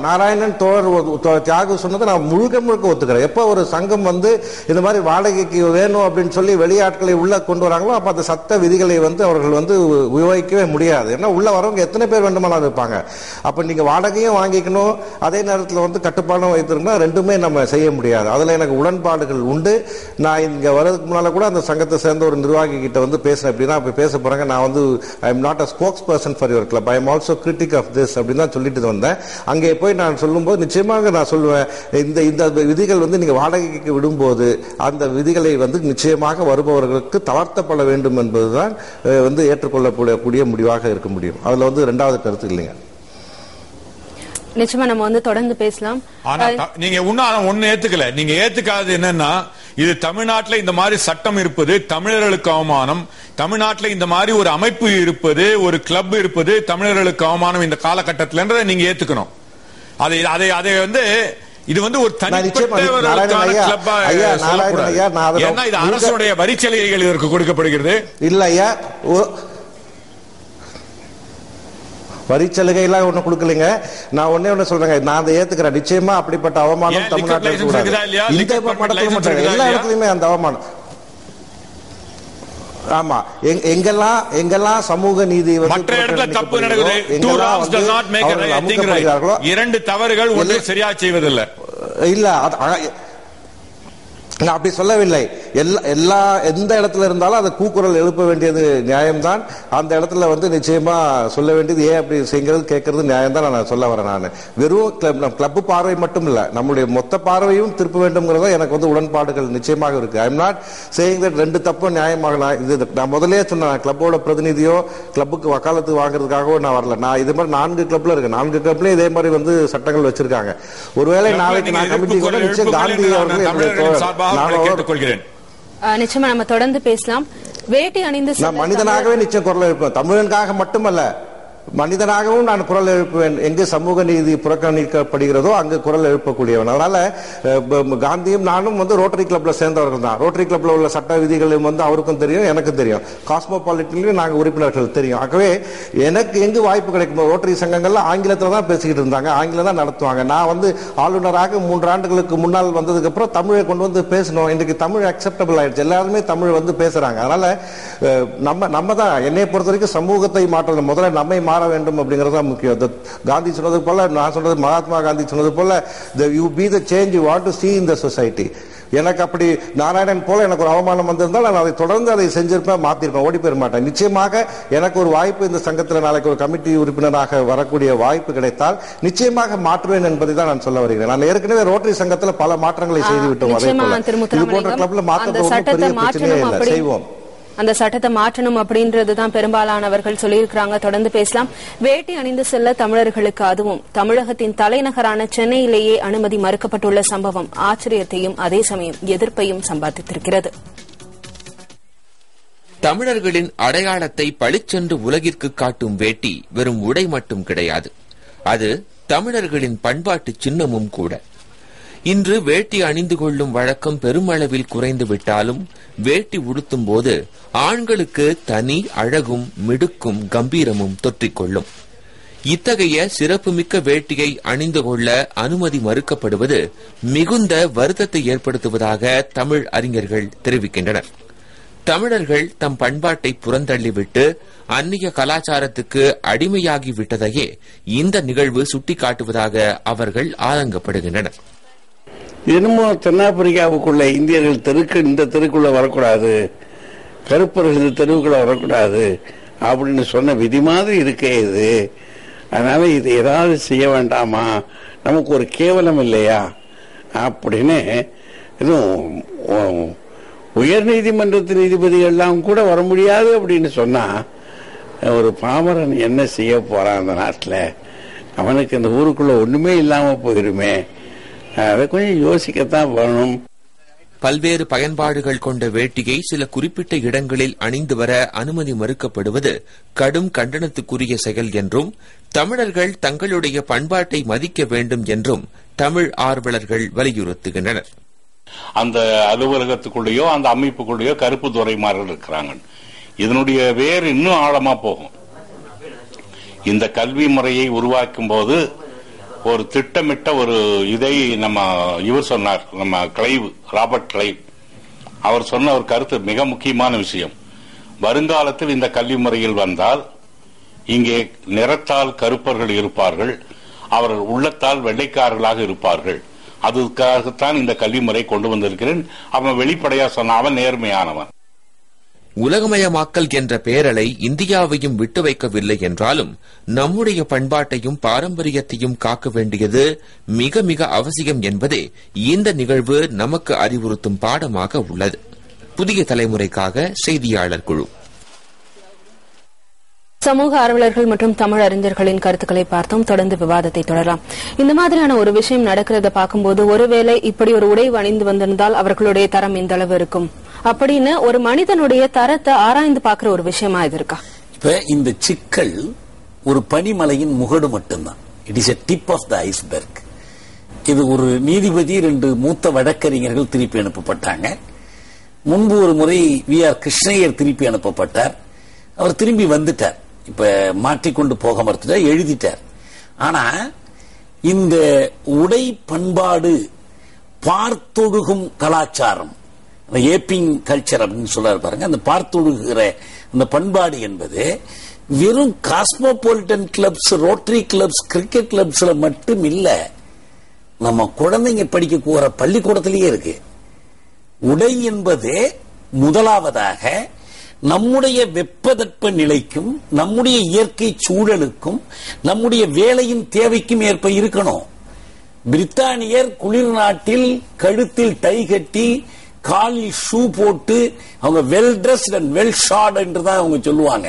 நாராயணன் தோழர் தியாகு சொன்னதை நான் முழுக்க ஒத்துக்கிறேன். எப்ப ஒரு சங்கம் வந்து இந்த மாதிரி வாடகைக்கு வேணும் அப்படின்னு சொல்லி வெளியாட்களை உள்ள கொண்டு வராங்களோ அப்ப அந்த சட்ட விதிகளை வந்து அவர்கள் வந்து உபயோகிக்கவே முடியாது. ஏன்னா உள்ள வரவங்க எத்தனை பேர் வேண்டுமானாலும் இருப்பாங்க. அப்ப நீங்க வாடகையும் வாங்கிக்கணும், அதே நேரத்தில் வந்து கட்டுப்பாடும் வைத்திருந்தா ரெண்டுமே நம்ம செய்ய முடியாது. அதுல எனக்கு உடன்பாடுகள் உண்டு. நான் இங்க வர்றதுக்கு முன்னால கூட அந்த சங்கத்தை சேர்ந்த ஒரு நிர்வாகி கிட்ட வந்து பேசுறேன். அப்படின்னா இப்ப பேச போறாங்க, நான் வந்து I am not a spokesperson for your club, I am also critic of this அப்படின்னு தான் சொல்லிட்டு வந்தேன். அங்கே போய் நான் சொல்லும்போது நிச்சயமாக நான் சொல்லுவேன், இந்த விதிகள் வந்து நீங்க வாடகைக்கு விடும்போது அந்த விதிகளை வந்து நிச்சயமாக வருபவர்களுக்கு தளர்த்தப்பட வேண்டும் என்பதுதான் வந்து ஏற்றுக்கொள்ளக்கூடிய முடிவாக இருக்க முடியும். அதுல வந்து இரண்டாவது கருத்து இல்லைங்க. நிச்சயமா நம்ம வந்து தொடர்ந்து பேசலாம். நீங்க ஒன்னு ஏத்துக்கல. நீங்க ஏத்துக்காதது என்னன்னா இது தமிழ்நாட்டில் இந்த மாதிரி சட்டம் இருப்பது தமிழர்களுக்கு அவமானம், தமிழ்நாட்டில் இந்த மாதிரி ஒரு அமைப்பு இருப்பது, ஒரு கிளப் இருப்பது தமிழர்களுக்கு அவமானம் இந்த காலகட்டத்தில் நீங்க ஏத்துக்கணும். அதை வந்து இது வந்து ஒரு தனிப்பட்ட கிளப்பா ஏன்னா இது அரசுடைய வரிச்சலுகைகள் இதற்கு கொடுக்கப்படுகிறது. இல்ல ஐயா, வரிச்சலுகை எல்லாம் ஒண்ணு கொடுக்கலீங்க. நான் ஒண்ணு சொல்றேன், நான் அதை ஏத்துக்கிறேன். நிச்சயமா அப்படிப்பட்ட அவமானம் தமிழ்நாட்டில் எல்லா இடத்துலயுமே அந்த அவமானம். ஆமா, எங்கெல்லாம் சமூக நீதி மற்ற இடத்துல தப்பு நடக்குது, இரண்டு தவறுகள் ஒன்று சரியா செய்வதில்லை. இல்ல நான் அப்படி சொல்லவில்லை. எந்த இடத்துல இருந்தாலும் அதை கூக்குரல் எழுப்ப வேண்டியது நியாயம்தான். அந்த இடத்துல வந்து நிச்சயமா சொல்ல வேண்டியது ஏன் அப்படி செய்கிறது கேட்கறது நியாயம் தான் நான் சொல்ல வரேன். நான் வெறும் கிளப் பார்வை மட்டும் இல்ல, நம்முடைய மொத்த பார்வையும் திருப்ப வேண்டும்ங்கிறத எனக்கு வந்து உடன்பாடுகள் நிச்சயமாக இருக்கு. ஐ எம் நாட் சேயிங் தட் ரெண்டு தப்பும் நியாயமாக. நான் முதலே சொன்னேன், கிளப்போட பிரதிநிதியோ கிளப்புக்கு வக்காலத்து வாங்குறதுக்காகவோ நான் வரல. நான் இது மாதிரி 4 கிளப்ல இருக்கு. 4 கிளப்லயும் இதே மாதிரி வந்து சட்டங்கள் வச்சிருக்காங்க. ஒருவேளை நாளைக்கு நான் கமிட்டி கூட நிச்சயம் காந்தி அவர்கள் நிச்சயமா நம்ம தொடர்ந்து பேசலாம். வேட்டி அணிந்து மனிதனாகவே நிச்சயம் குரல் எழுப்பேன். தமிழனுக்காக மட்டுமல்ல, மனிதனாகவும் நான் குரல் எழுப்புவேன். எங்கு சமூக நீதி புறக்கணிக்கப்படுகிறதோ அங்கு குரல் எழுப்பக்கூடியவன். அதனால காந்தியும் நானும் வந்து ரோட்டரி கிளப்ல சேர்ந்தவர்கள் தான். ரோட்டரி கிளப்ல உள்ள சட்ட விதிகளும் வந்து அவருக்கும் தெரியும், எனக்கும் தெரியும். காஸ்மோபாலிட்டன்லயும் நாங்க உறுப்பினர்கள் தெரியும். ஆகவே எனக்கு எங்கு வாய்ப்பு கிடைக்கும், ரோட்டரி சங்கங்கள்ல ஆங்கிலத்துல தான் பேசிக்கிட்டு இருந்தாங்க, ஆங்கிலம் தான் நடத்துவாங்க. நான் வந்து ஆளுநராக 3 ஆண்டுகளுக்கு முன்னால் வந்ததுக்கு அப்புறம் தமிழை கொண்டு வந்து பேசணும். இன்னைக்கு தமிழ் அக்செப்டபிள் ஆயிடுச்சு, எல்லாருமே தமிழ் வந்து பேசுறாங்க. அதனால நம்ம தான் என்னை பொறுத்த வரைக்கும் சமூகத்தை மாற்றணும், முதல்ல நம்மை மாற வேண்டும் அப்படிங்கறது முக்கியம். காந்தி சொன்னது போல, நான் சொல்றது மகாத்மா காந்தி சொன்னது போல, you be the change you want to see in the society. எனக்கு அப்படி நாராயணன் போல எனக்கு ஒரு அவமானம் வந்திருந்தால் நான் அதை தொடர்ந்து அதை செஞ்சிருப்பேன், மாத்திருப்பேன், ஓடி போயிட மாட்டேன். நிச்சயமாக எனக்கு ஒரு வாய்ப்பு இந்த சங்கத்தில் நாளைக்கு ஒரு கமிட்டி உறுப்பினராக வரக்கூடிய வாய்ப்பு கிடைத்தால் நிச்சயமாக மாற்றுவேன் என்பதை தான் நான் சொல்ல வருகிறேன். நான் ஏற்கனவே ரோட்டரி சங்கத்தில் பல மாற்றங்களை செய்து விட்டோம். அதே போல இது போன்ற கிளப்ல மாற்ற பெரிய பிரச்சனையே இல்லை, செய்வோம். அந்த சட்டத்தை மாற்றணும் அப்படின்றதுதான் பெரும்பாலானவர்கள் சொல்லியிருக்கிறாங்க. தொடர்ந்து பேசலாம். வேட்டி அணிந்து செல்ல தமிழர்களுக்கு, அதுவும் தமிழகத்தின் தலைநகரான சென்னையிலேயே அனுமதி மறுக்கப்பட்டுள்ள சம்பவம் ஆச்சரியத்தையும் அதே சமயம் எதிர்ப்பையும் சம்பாதித்திருக்கிறது. தமிழர்களின் அடையாளத்தை பளிச்சென்று உலகிற்கு காட்டும் வேட்டி வெறும் உடை மட்டும் கிடையாது, அது தமிழர்களின் பண்பாட்டு சின்னமும் கூட. இன்று வேட்டி அணிந்து கொள்ளும் வழக்கம் பெருமளவில் குறைந்து விட்டாலும் வேட்டி உடுத்தும் போது ஆண்களுக்கு தனி அழகும் மிடுக்கும் கம்பீரமும் தொற்றிக்கொள்ளும். இத்தகைய சிறப்புமிக்க வேட்டியை அணிந்து கொள்ள அனுமதி மறுக்கப்படுவது மிகுந்த வருத்தத்தை ஏற்படுத்துவதாக தமிழ் அறிஞர்கள் தெரிவிக்கின்றனர். தமிழர்கள் தம் பண்பாட்டை புறந்தள்ளிவிட்டு அந்நிய கலாச்சாரத்துக்கு அடிமையாகிவிட்டதையே இந்த நிகழ்வு சுட்டிக்காட்டுவதாக அவர்கள் ஆதங்கப்படுகின்றனர். இன்னமும் தென்னாப்பிரிக்காவுக்குள்ள இந்தியர்கள் இந்த தெருக்குள்ள வரக்கூடாது, கருப்பர்கள் இந்த தெருவுக்குள்ள வரக்கூடாது அப்படின்னு சொன்ன விதி மாதிரி இருக்கே இது. அதனால இது ஏதாவது செய்ய வேண்டாமா, நமக்கு ஒரு கேவலம் இல்லையா அப்படின்னு எதுவும் உயர் நீதிமன்றத்து நீதிபதிகள்லாம் கூட வர முடியாது அப்படின்னு சொன்னா ஒரு பாமரன் என்ன செய்ய போறான் அந்த நாட்டில்? அவனுக்கு இந்த ஊருக்குள்ள ஒண்ணுமே இல்லாம போயிருமே. அதை கொஞ்சம் யோசிக்கத்தான் வேணும். பல்வேறு பயன்பாடுகள் கொண்ட வேட்டியை சில குறிப்பிட்ட இடங்களில் அணிந்து வர அனுமதி மறுக்கப்படுவது கடும் கண்டனத்துக்குரிய செயல் என்றும், தமிழர்கள் தங்களுடைய பண்பாட்டை மதிக்க வேண்டும் என்றும் தமிழ் ஆர்வலர்கள் வலியுறுத்துகின்றனர். அந்த அலுவலகத்துக்குள்ளேயோ அந்த அமைப்புக்குள்ளேயோ கருப்பு துரைமார்கள் இருக்கிறாங்க. இதனுடைய வேறு இன்னும் ஆழமா போகும். இந்த கல்வி முறையை உருவாக்கும் போது ஒரு திட்டமிட்ட ஒரு இதை இவர் சொன்னார், நம்ம ராபர்ட் கிளைவ் அவர் சொன்ன ஒரு கருத்து மிக முக்கியமான விஷயம். வருங்காலத்தில் இந்த கல்வி முறையில் வந்தால் இங்கே நிறத்தால் கருப்பர்கள் இருப்பார்கள், அவர்கள் உள்ளத்தால் வெள்ளைக்காரர்களாக இருப்பார்கள். அதுக்காகத்தான் இந்த கல்வி முறை கொண்டு வந்திருக்கிறேன். அவன் வெளிப்படையா சொன்ன, அவன் நேர்மையானவன். உலகமயமாக்கல் என்ற பேரலை இந்தியாவையும் விட்டு வைக்கவில்லை என்றாலும் நம்முடைய பண்பாட்டையும் பாரம்பரியத்தையும் காக்க வேண்டியது மிக மிக அவசியம் என்பதே இந்த நிகழ்வு நமக்கு அறிவுறுத்தும் பாடமாக உள்ளது. புதிய தலைமுறைக்காக செய்தியாளர் குழு. சமூக ஆர்வலர்கள் மற்றும் தமிழ் அறிஞர்களின் கருத்துக்களை பார்த்தோம். தொடர்ந்து விவாதத்தை தொடரலாம். இந்த மாதிரியான ஒரு விஷயம் நடக்கிறத பார்க்கும்போது, ஒருவேளை இப்படி ஒரு உடை அணிந்து வந்திருந்தால் அவர்களுடைய தரம் எந்த அளவு இருக்கும் அப்படின்னு ஒரு மனிதனுடைய தரத்தை ஆராய்ந்து பார்க்கிற ஒரு விஷயமா இது இருக்கா? இப்ப இந்த சிக்கல் ஒரு பனிமலையின் முகடு மட்டும்தான். It is a tip of the iceberg. இது ஒரு நீதிபதி, 2 மூத்த வழக்கறிஞர்கள் திருப்பி அனுப்பப்பட்டாங்க. முன்பு ஒரு முறை வி.ஆர். கிருஷ்ணய்யர் திருப்பி அனுப்பப்பட்டார். அவர் திரும்பி வந்துட்டார். இப்ப மாற்றிக்கொண்டு போக மறுத்துட்டார், எழுதிட்டார். ஆனா இந்த உடை பண்பாடு, பார்த்தொழுகும் கலாச்சாரம், ஏப்பிங் கல்ச்சர் அப்படின்னு சொல்றாரு பாருங்க, அந்த பார்த்தொழுகிற அந்த பண்பாடு என்பது வெறும் cosmopolitan clubs, rotary clubs, cricket கிளப்ஸ்ல மட்டும் இல்ல, நம்ம குழந்தைங்க படிக்க போற பள்ளிக்கூடத்திலேயே இருக்கு. உடை என்பது முதலாவதாக நம்முடைய வெப்பதட்ப நிலைக்கும், நம்முடைய இயற்கை சூழலுக்கும், நம்முடைய வேலையின் தேவைக்கும் ஏற்ப இருக்கணும். பிரித்தானியர் குளிர் நாட்டில் கழுத்தில் டை கட்டி, காலில் ஷூ போட்டு, அவங்க வெல் ட்ரெஸ்ட் அண்ட் வெல் ஷார்ட் என்று தான் அவங்க சொல்லுவாங்க.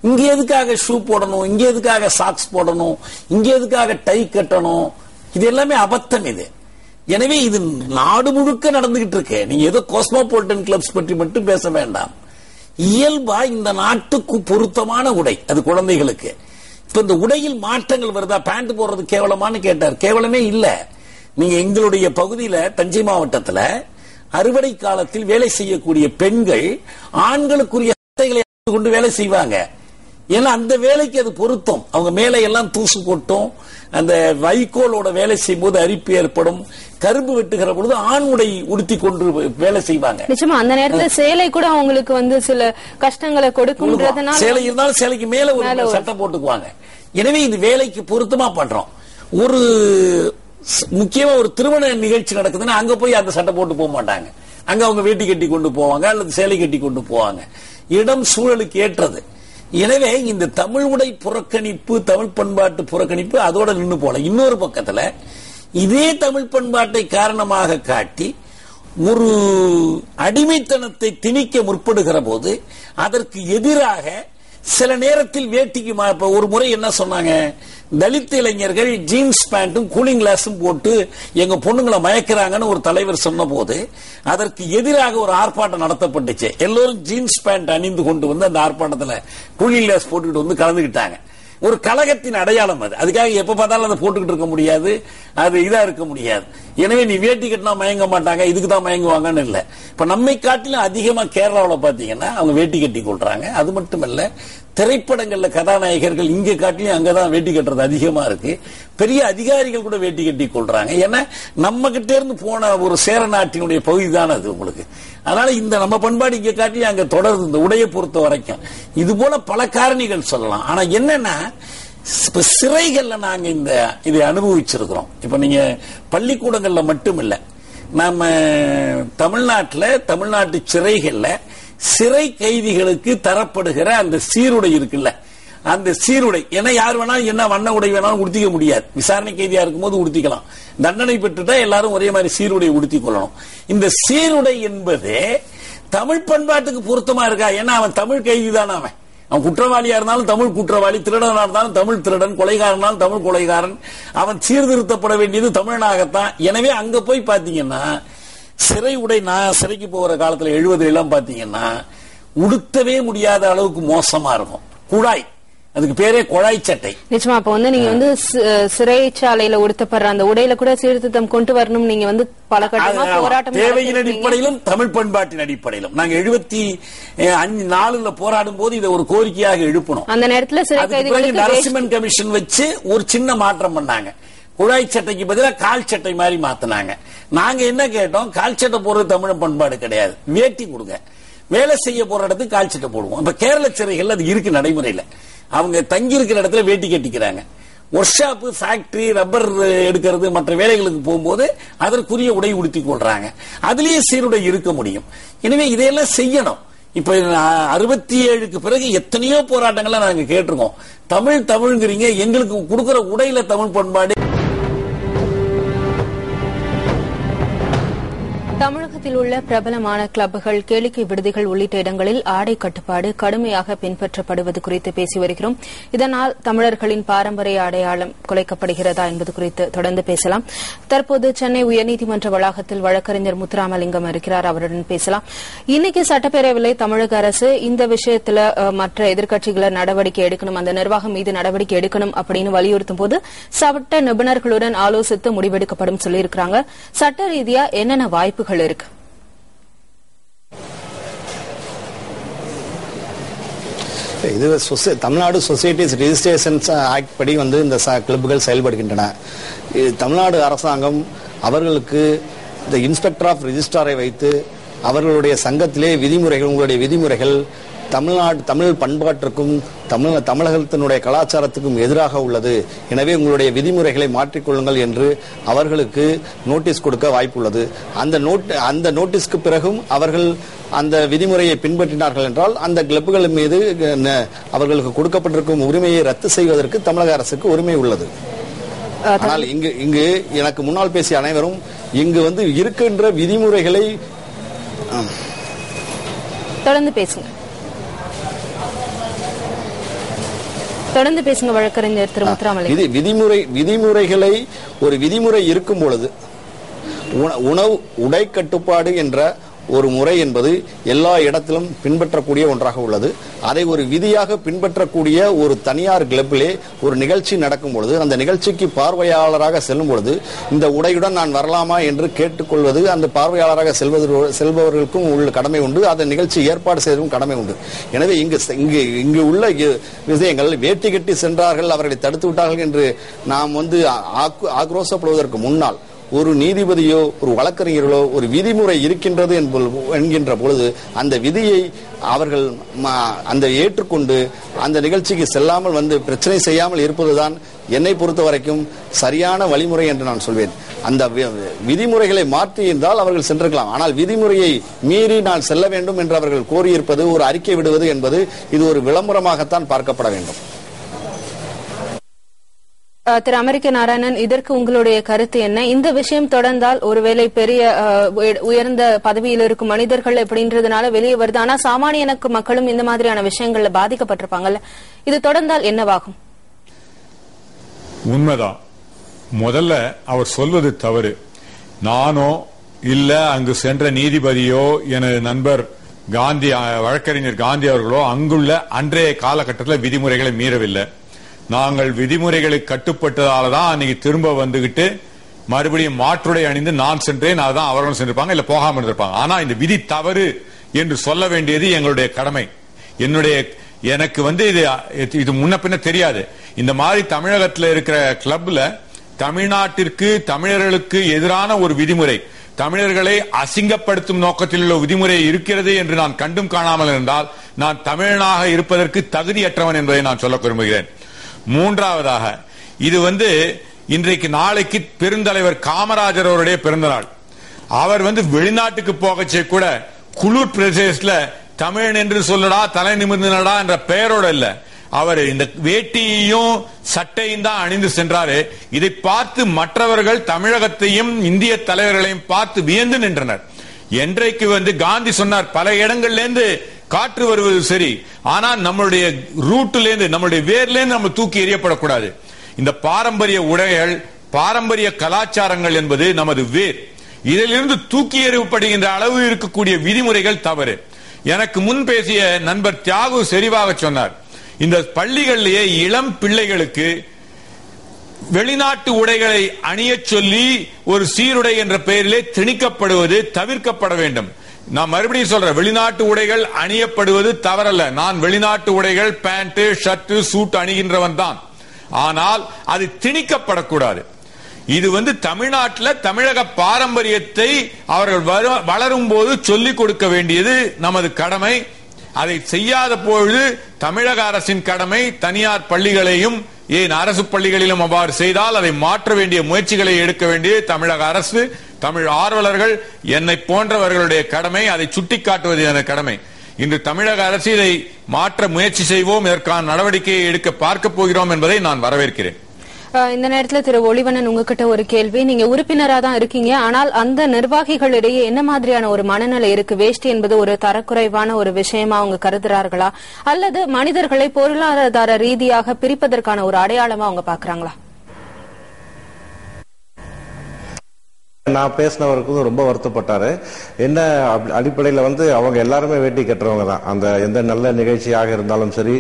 இங்க எதுக்காக ஷூ போடணும், இங்க எதுக்காக சாக்ஸ் போடணும், இங்க எதுக்காக டை கட்டணும்? இது எல்லாமே அபத்தம். இது எனவே இது நாடு முழுக்க நடந்துகிட்டு இருக்கு. நீங்க ஏதோ காஸ்மோபாலிட்டன் கிளப்ஸ் பற்றி மட்டும் பேச வேண்டாம். இயல்பா இந்த நாட்டுக்கு பொருத்தமான உடை, அது குழந்தைகளுக்கு. இப்ப இந்த உடையில் மாற்றங்கள் வருதா? பேண்ட் போடுறது கேவலமானு கேட்டார். கேவலமே இல்ல. நீங்க எங்களுடைய பகுதியில, தஞ்சை மாவட்டத்தில் அறுவடை காலத்தில் வேலை செய்யக்கூடிய பெண்கள் ஆண்களுக்குரிய சட்டைகளை கொண்டு வேலை செய்வாங்க. ஏன்னா அந்த வேலைக்கு அது பொருத்தம். அவங்க மேலே எல்லாம் தூசு போட்டும், அந்த வைக்கோலோட வேலை செய்யும் போது அரிப்பு ஏற்படும். கரும்பு வெட்டுகிற பொழுது ஆண் உடை உடுத்தி கொண்டு வேலை செய்வாங்க. நிச்சயமா அந்த நேரத்தில் சேலை கூட அவங்களுக்கு சில கஷ்டங்களை கொடுக்கும். சேலை இருந்தாலும் சேலைக்கு மேல ஒரு சட்டை போட்டுக்குவாங்க. எனவே இது வேலைக்கு பொருத்தமா பண்றோம். ஒரு முக்கியமா ஒரு திருமண நிகழ்ச்சி நடக்குதுன்னா அங்க போய் அந்த சட்டை போட்டு போக மாட்டாங்க. அங்க அவங்க வேட்டி கட்டி கொண்டு போவாங்க அல்லது சேலை கட்டி கொண்டு போவாங்க. இடம் சூழலுக்கு ஏற்றது. எனவே இந்த தமிழ் உடை புறக்கணிப்பு, தமிழ் பண்பாட்டு புறக்கணிப்பு அதோட நின்று போல. இன்னொரு பக்கத்துல இதே தமிழ் பண்பாட்டை காரணமாக காட்டி ஒரு அடிமைத்தனத்தை திணிக்க முற்படுகிற போது அதற்கு எதிராக சில நேரத்தில் வேட்டிக்கு ஒரு முறை என்ன சொன்னாங்க, தலித் இளைஞர்கள் ஜீன்ஸ் பேண்டும் கூலிங் கிளாஸும் போட்டு எங்க பொண்ணுங்களை மயக்கிறாங்கன்னு ஒரு தலைவர் சொன்ன போது அதற்கு எதிராக ஒரு ஆர்ப்பாட்டம் நடத்தப்பட்டுச்சு. எல்லோரும் ஜீன்ஸ் பேண்ட் அணிந்து கொண்டு வந்து அந்த ஆர்ப்பாட்டத்தில் கூலிங் கிளாஸ் போட்டுக்கிட்டு வந்து கலந்துக்கிட்டாங்க. ஒரு கழகத்தின் அடையாளம் அது. அதுக்காக எப்ப பார்த்தாலும் அதை போட்டுக்கிட்டு இருக்க முடியாது, அது இதா இருக்க முடியாது. எனவே நீ வேட்டி கட்டினா மயங்க மாட்டாங்க, இதுக்கு தான் மயங்குவாங்கன்னு இல்லை. இப்ப நம்மை காட்டிலும் அதிகமா கேரளாவில் பாத்தீங்கன்னா அவங்க வேட்டி கட்டி கொள்றாங்க. அது மட்டுமல்ல, திரைப்படங்கள்ல கதாநாயகர்கள் இங்க காட்டிலும் அங்கதான் வேட்டி கட்டுறது அதிகமா இருக்கு. பெரிய அதிகாரிகள் கூட வேட்டி கட்டி கொள்றாங்க. ஏன்னா நம்ம கிட்ட இருந்து போன ஒரு சேர நாட்டினுடைய பகுதி தானே அது உங்களுக்கு. அதனால இந்த நம்ம பண்பாடு இங்க காட்டி அங்க தொடருது இந்த உடையை பொறுத்த வரைக்கும். இது போல பல காரணிகள் சொல்லலாம். ஆனா என்னன்னா இப்ப சிறைகள்ல நாங்க இதை அனுபவிச்சிருக்கிறோம். இப்ப நீங்க பள்ளிக்கூடங்கள்ல மட்டும் இல்ல, நம்ம தமிழ்நாட்டு சிறைகள்ல சிறை கைதிகளுக்கு தரப்படுகிற அந்த சீருடை இருக்குல்ல, அந்த சீருடை ஏன்னா யார் வேணாலும் என்ன வண்ண உடை வேணாலும் உடுத்திக்க முடியாது. விசாரணை கைதியா இருக்கும்போது உடுத்திக்கலாம். தண்டனை பெற்றுட்டா எல்லாரும் ஒரே மாதிரி சீருடை உடுத்திக் கொள்ளணும். இந்த சீருடை என்பது தமிழ் பண்பாட்டுக்கு பொருத்தமா இருக்கா? ஏன்னா அவன் தமிழ் கைதி தானே, அவன் குற்றவாளியா இருந்தாலும் தமிழ் குற்றவாளி, திருடனா இருந்தாலும் தமிழ் திருடன், கொலைகாரனாலும் தமிழ் கொலைகாரன். அவன் சீர்திருத்தப்பட வேண்டியது தமிழனாகத்தான். எனவே அங்க போய் பாத்தீங்கன்னா சிறை உடை, நான் சிறைக்கு போகிற காலத்துல 70 எல்லாம் பாத்தீங்கன்னா உடுத்தவே முடியாத அளவுக்கு மோசமா இருக்கும். குழாய், அதுக்கு பேரே குழாய் சட்டை. நிச்சயமா அப்ப நீங்க சிறைச்சாலையில உடுத்தப்படுற அந்த உடையில கூட சீர்திருத்தம் கொண்டு வரணும். நீங்க பல கட்டமா போராட்டம் தேவையின் அடிப்படையிலும் தமிழ் பண்பாட்டின் அடிப்படையிலும் நாங்க 74 போராடும் போது இதை ஒரு கோரிக்கையாக எழுப்பணும். அந்த நேரத்தில் சிறை கைதிகளுக்கு நரசிம்மன் கமிஷன் வச்சு ஒரு சின்ன மாற்றம் பண்ணாங்க. குழாய் சட்டைக்கு பதிலாக கால் சட்டை மாதிரி மாத்தினாங்க. நாங்க என்ன கேட்டோம், கால் சட்டை போடுறது தமிழ் பண்பாடு கிடையாது, வேட்டி கொடுங்க. வேலை செய்ய போற இடத்துக்கு கால் சட்டை போடுவோம். இப்ப கேரள சிறைகள் அது இருக்கு நடைமுறையில. அவங்க தங்கி இருக்கிற இடத்துல வேட்டி கட்டிக்கிறாங்க. ஒர்க் ஷாப், ஃபேக்டரி, ரப்பர் எடுக்கிறது, மற்ற வேலைகளுக்கு போகும்போது அதற்குரிய உடை உடுத்திக் கொள்றாங்க. அதுலயே சீருடை இருக்க முடியும். எனவே இதையெல்லாம் செய்யணும். இப்ப 67க்கு பிறகு எத்தனையோ போராட்டங்களை நாங்க கேட்டிருக்கோம். தமிழ்ங்கிறீங்க, எங்களுக்கு கொடுக்கிற உடையில தமிழ் பண்பாடு. தமிழகத்தில் உள்ள பிரபலமான கிளப்புகள், கேளிக்கை விடுதிகள் உள்ளிட்ட இடங்களில் ஆடை கட்டுப்பாடு கடுமையாக பின்பற்றப்படுவது குறித்து பேசி வருகிறோம். இதனால் தமிழர்களின் பாரம்பரிய அடையாளம் குலைக்கப்படுகிறதா என்பது குறித்து தொடர்ந்து பேசலாம். தற்போது சென்னை உயர்நீதிமன்ற வளாகத்தில் வழக்கறிஞர் முத்துராமலிங்கம் இருக்கிறார், அவருடன் பேசலாம். இன்னைக்கு சட்டப்பேரவையில் தமிழக அரசு இந்த விஷயத்துல மற்ற எதிர்க்கட்சிகளை நடவடிக்கை எடுக்கணும், அந்த நிர்வாகம் மீது நடவடிக்கை எடுக்கணும் அப்படின்னு வலியுறுத்தும் போது சட்ட நிபுணர்களுடன் ஆலோசித்து முடிவெடுக்கப்படும் சொல்லியிருக்கிறாங்க. சட்ட ரீதியா என்னென்ன வாய்ப்புகள் இருக்கு? இது தமிழ்நாடு சொசைட்டிஸ் ரெஜிஸ்ட்ரேஷன்ஸ் ஆக்ட் படி இந்த கிளப்புகள் செயல்படுகின்றன. தமிழ்நாடு அரசாங்கம் அவர்களுக்கு இந்த இன்ஸ்பெக்டர் ஆஃப் ரெஜிஸ்ட்ராரை வைத்து அவர்களுடைய சங்கத்திலே விதிமுறைகள், உங்களுடைய விதிமுறைகள் தமிழ் பண்பாட்டிற்கும் தமிழகத்தினுடைய கலாச்சாரத்துக்கும் எதிராக உள்ளது, எனவே உங்களுடைய விதிமுறைகளை மாற்றிக்கொள்ளுங்கள் என்று அவர்களுக்கு நோட்டீஸ் கொடுக்க வாய்ப்புள்ளது. அந்த நோட்டீஸ்க்கு பிறகும் அவர்கள் அந்த விதிமுறையை பின்பற்றினார்கள் என்றால் அந்த கிளப்புகள் மீது அவர்களுக்கு கொடுக்கப்பட்டிருக்கும் உரிமையை ரத்து செய்வதற்கு தமிழக அரசுக்கு உரிமை உள்ளது. ஆனால் இங்கு எனக்கு முன்னால் பேசிய அனைவரும் இங்கு இருக்கின்ற விதிமுறைகளை தொடர்ந்து பேசுங்க வழக்கறிஞர் திரு முத்துராமலிங்கம். விதிமுறைகளை ஒரு விதிமுறை இருக்கும் பொழுது உடை கட்டுப்பாடு என்ற ஒரு முறை என்பது எல்லா இடத்திலும் பின்பற்றக்கூடிய ஒன்றாக உள்ளது. அதை ஒரு விதியாக பின்பற்றக்கூடிய ஒரு தனியார் கிளப்பிலே ஒரு நிகழ்ச்சி நடக்கும் பொழுது அந்த நிகழ்ச்சிக்கு பார்வையாளராக செல்லும் பொழுது இந்த உடையுடன் நான் வரலாமா என்று கேட்டுக்கொள்வது அந்த பார்வையாளராக செல்பவர்களுக்கும் உள்ள கடமை உண்டு, அந்த நிகழ்ச்சி ஏற்பாடு செய்வதும் கடமை உண்டு. எனவே இங்கு உள்ள விஷயங்கள் வேட்டி கட்டி சென்றார்கள், அவர்களை தடுத்து விட்டார்கள் என்று நாம் ஆக்ரோஷப்படுவதற்கு முன்னால் ஒரு நீதிபதியோ ஒரு வழக்கறிஞர்களோ ஒரு விதிமுறை இருக்கின்றது என்கின்ற பொழுது அந்த விதியை அவர்கள் ஏற்றுக்கொண்டு அந்த நிகழ்ச்சிக்கு செல்லாமல் பிரச்சனை செய்யாமல் இருப்பதுதான் என்னை பொறுத்த வரைக்கும் சரியான வழிமுறை என்று நான் சொல்வேன். அந்த விதிமுறைகளை மாற்றி இருந்தால் அவர்கள் சென்றிருக்கலாம். ஆனால் விதிமுறையை மீறி நான் செல்ல வேண்டும் என்று அவர்கள் கோரியிருப்பது, ஒரு அறிக்கை விடுவது என்பது இது ஒரு விளம்பரமாகத்தான் பார்க்கப்பட வேண்டும். திரு அமெரிக்க நாராயணன், இதற்கு உங்களுடைய கருத்து என்ன? இந்த விஷயம் தொடர்ந்தால் ஒருவேளை பெரிய உயர்ந்த பதவியில் இருக்கும் மனிதர்கள் எப்படின்றதுனால வெளியே வருது, ஆனா சாமானிய மக்களும் இந்த மாதிரியான விஷயங்கள்ல பாதிக்கப்பட்டிருப்பாங்கல்ல, இது தொடர்ந்தால் என்னவாகும்? உண்மைதான். முதல்ல அவர் சொல்வது தவறு. நானோ இல்ல அங்கு சென்ற நீதிபதியோ எனது நண்பர் வழக்கறிஞர் காந்தி அவர்களோ அங்குள்ள அன்றைய காலகட்டத்தில் விதிமுறைகளை மீறவில்லை. நாங்கள் விதிமுறைகளை கட்டுப்பட்டதால தான் அன்னைக்கு திரும்ப வந்துகிட்டு மறுபடியும் மாற்றுடை அணிந்து நான் சென்றேன், அதுதான் அவர்களும் சென்றிருப்பாங்க, இல்ல போகாம இருந்திருப்பாங்க. ஆனா இந்த விதி தவறு என்று சொல்ல வேண்டியது எங்களுடைய கடமை. எனக்கு இது முன்ன பின்ன தெரியாது. இந்த மாதிரி தமிழகத்தில் இருக்கிற கிளப்ல தமிழ்நாட்டிற்கு தமிழர்களுக்கு எதிரான ஒரு விதிமுறை, தமிழர்களை அசிங்கப்படுத்தும் நோக்கத்தில் உள்ள விதிமுறை இருக்கிறது என்று நான் கண்டும் காணாமல் இருந்தால் நான் தமிழனாக இருப்பதற்கு தகுதியற்றவன் என்பதை நான் சொல்ல விரும்புகிறேன். மூன்றாவதாக, இது இன்றைக்கு நாளைக்கு பெருந்தலைவர் காமராஜர் அவருடைய பிறந்த நாள். அவர் வெளிநாட்டுக்கு போகச்சே கூட குளூர் பிரதேசத்துல தமிழன் என்று சொல்லடா தலை நிமிர்ந்தனடா என்ற பெயரோட இல்ல, அவர் இந்த வேட்டியையும் சட்டையும் தான் அணிந்து சென்றாரு. இதை பார்த்து மற்றவர்கள் தமிழகத்தையும் இந்திய தலைவர்களையும் பார்த்து வியந்து நின்றனர். என்றைக்கு காந்தி சொன்னார், பல இடங்கள்ல இருந்து காற்று வருவது சரி, ஆனால் நம்மளுடைய ரூட்ல இருந்து நம்மளுடைய வேர்ல இருந்து நம்ம தூக்கி எறியப்படக்கூடாது. இந்த பாரம்பரிய உடைகள், பாரம்பரிய கலாச்சாரங்கள் என்பது நமது வேர். இதிலிருந்து தூக்கி எறியப்படுகின்ற அளவு இருக்கக்கூடிய விதிமுறைகள் தவறு. எனக்கு முன் பேசிய நண்பர் தியாகு செறிவாக சொன்னார், இந்த பள்ளிகளிலேயே இளம் பிள்ளைகளுக்கு வெளிநாட்டு உடைகளை அணிய சொல்லி ஒரு சீருடை என்ற பெயரிலே திணிக்கப்படுவது தவிர்க்கப்பட வேண்டும். நான் மறுபடியும் சொல்றேன், வெளிநாட்டு உடைகள் அணியப்படுவது தவறல்ல. நான் வெளிநாட்டு உடைகள் பேண்ட் ஷர்ட் சூட் அணிகின்றவன் தான். ஆனால் அது திணிக்கப்படக்கூடாது. இது தமிழ்நாட்டில் தமிழக பாரம்பரியத்தை அவர்கள் வளரும் போது சொல்லிக் கொடுக்க வேண்டியது நமது கடமை. அதை செய்யாத பொழுது தமிழக அரசின் கடமை தனியார் பள்ளிகளையும் ஏன் அரசு பள்ளிகளிலும் அவ்வாறு செய்தால் அதை மாற்ற வேண்டிய முயற்சிகளை எடுக்க வேண்டிய தமிழக அரசு, தமிழ் ஆர்வலர்கள், என்னை போன்றவர்களுடைய கடமை. அதை சுட்டிக்காட்டுவது என கடமை. இன்று தமிழக அரசு இதை மாற்ற முயற்சி செய்வோம், இதற்கான நடவடிக்கையை எடுக்க பார்க்க போகிறோம் என்பதை நான் வரவேற்கிறேன். இந்த நேரத்தில் திரு ஒளிவண்ணன், உங்ககிட்ட ஒரு கேள்வி. நீங்க உறுப்பினரா தான் இருக்கீங்க, ஆனால் அந்த நிர்வாகிகளிடையே என்ன மாதிரியான ஒரு மனநிலை இருக்கு? வேஷ்டி என்பது ஒரு தரக்குறைவான ஒரு விஷயமா அவங்க கருதுறார்களா, அல்லது மனிதர்களை பொருளாதார ரீதியாக பிரிப்பதற்கான ஒரு அடையாளமா அவங்க பாக்குறாங்களா? நான் பேசினவருக்கு ரொம்ப வருத்தப்பட்டாரு. என்ன அடிப்படையில் அவங்க எல்லாருமே வேட்டி கட்டுறவங்க தான். அந்த எந்த நல்ல நிகழ்ச்சியாக இருந்தாலும் சரி,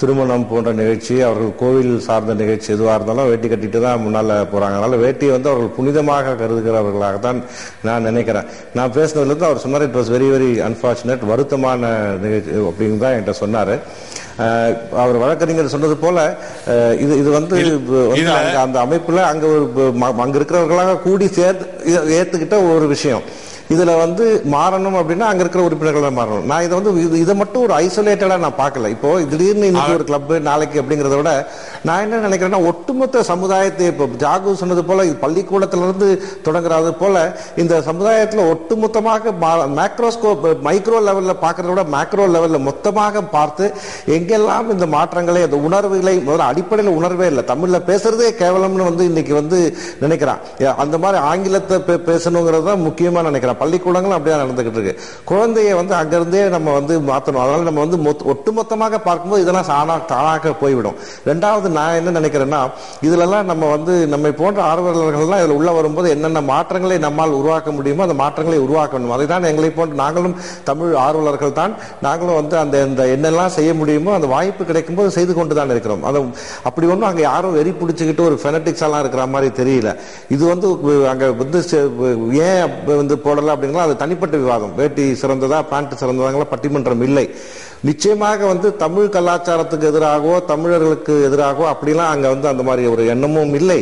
திருமணம் போன்ற நிகழ்ச்சி, அவர்கள் கோவில் சார்ந்த நிகழ்ச்சி எதுவாக இருந்தாலும் வேட்டி கட்டிட்டு தான் முன்னால போறாங்க. அதனால வேட்டியை அவர்கள் புனிதமாக கருதுகிறவர்களாக தான் நான் நினைக்கிறேன். நான் பேசினதுல இருந்து அவர் சொன்னார், it was very very unfortunate, வருத்தமான நிகழ்ச்சி அப்படின்னு தான் என்கிட்ட சொன்னாரு. அவர் வழக்கறிஞர் சொன்னது போல இது அந்த அமைப்புல அங்க இருக்கிறவர்களாக கூடி சேர்த்து ஏத்துக்கிட்ட ஒரு விஷயம். இதுல மாறணும் அப்படின்னா அங்க இருக்கிற உறுப்பினர்கள் மாறணும். நான் இதை மட்டும் ஒரு ஐசோலேட்டடா நான் பார்க்கல. இப்போ திடீர்னு இன்னைக்கு ஒரு கிளப் நாளைக்கு அப்படிங்கறத விட நான் என்ன நினைக்கிறேன்னா, ஒட்டுமொத்த சமுதாயத்தை, இப்போ ஜாகு சொன்னது போல பள்ளிக்கூடத்திலிருந்து தொடங்குறது போல இந்த சமுதாயத்துல ஒட்டுமொத்தமாக மேக்ரோஸ்கோப் மைக்ரோ லெவல்ல பாக்குறத விட மேக்ரோ லெவல்ல மொத்தமாக பார்த்து எங்கெல்லாம் இந்த மாற்றங்களை, அந்த உணர்வுகளை, முதல்ல அடிப்படையில் உணர்வே இல்லை, தமிழ்ல பேசுறதே கேவலம்னு இன்னைக்கு நினைக்கிறான். அந்த மாதிரி ஆங்கிலத்தை பேசணுங்கிறது தான் முக்கியமா நினைக்கிறான். பள்ளிக்கூடங்களும் அப்படியே நடந்துகிட்டு இருக்கு. குழந்தைய அங்கிருந்தே நம்ம மாத்தணும். அதனால நம்ம ஒட்டுமொத்தமாக பார்க்கும்போது இதெல்லாம் தானாக போய்விடும். ரெண்டாவது, நான் என்ன நினைக்கிறேன்னா, இதுல எல்லாம் நம்ம நம்மை போன்ற ஆர்வலர்கள்லாம் இதுல உள்ள வரும்போது என்னென்ன மாற்றங்களை நம்மால் உருவாக்க முடியுமோ அந்த மாற்றங்களை உருவாக்கணும். அதைதான் எங்களை போன்ற நாங்களும் தமிழ் ஆர்வலர்கள் தான். நாங்களும் அந்த என்னெல்லாம் செய்ய முடியுமோ அந்த வாய்ப்பு கிடைக்கும் போது செய்து கொண்டுதான் இருக்கிறோம். அப்படி ஒன்றும் அங்க யாரும் வெறி பிடிச்சுக்கிட்டு ஒரு ஃபெனட்டிக்ஸ் எல்லாம் இருக்கிற மாதிரி தெரியல. இது அங்க ஏன் போடல அப்படின்னா அது தனிப்பட்ட விவாதம். வேட்டி சிறந்ததா பேண்ட் சிறந்ததாங்களா பட்டிமன்றம் இல்லை. நிச்சயமாக தமிழ் கலாச்சாரத்துக்கு எதிராகவோ தமிழர்களுக்கு எதிராகவோ அப்படிலாம் அங்க அந்த மாதிரி ஒரு எண்ணமும் இல்லை.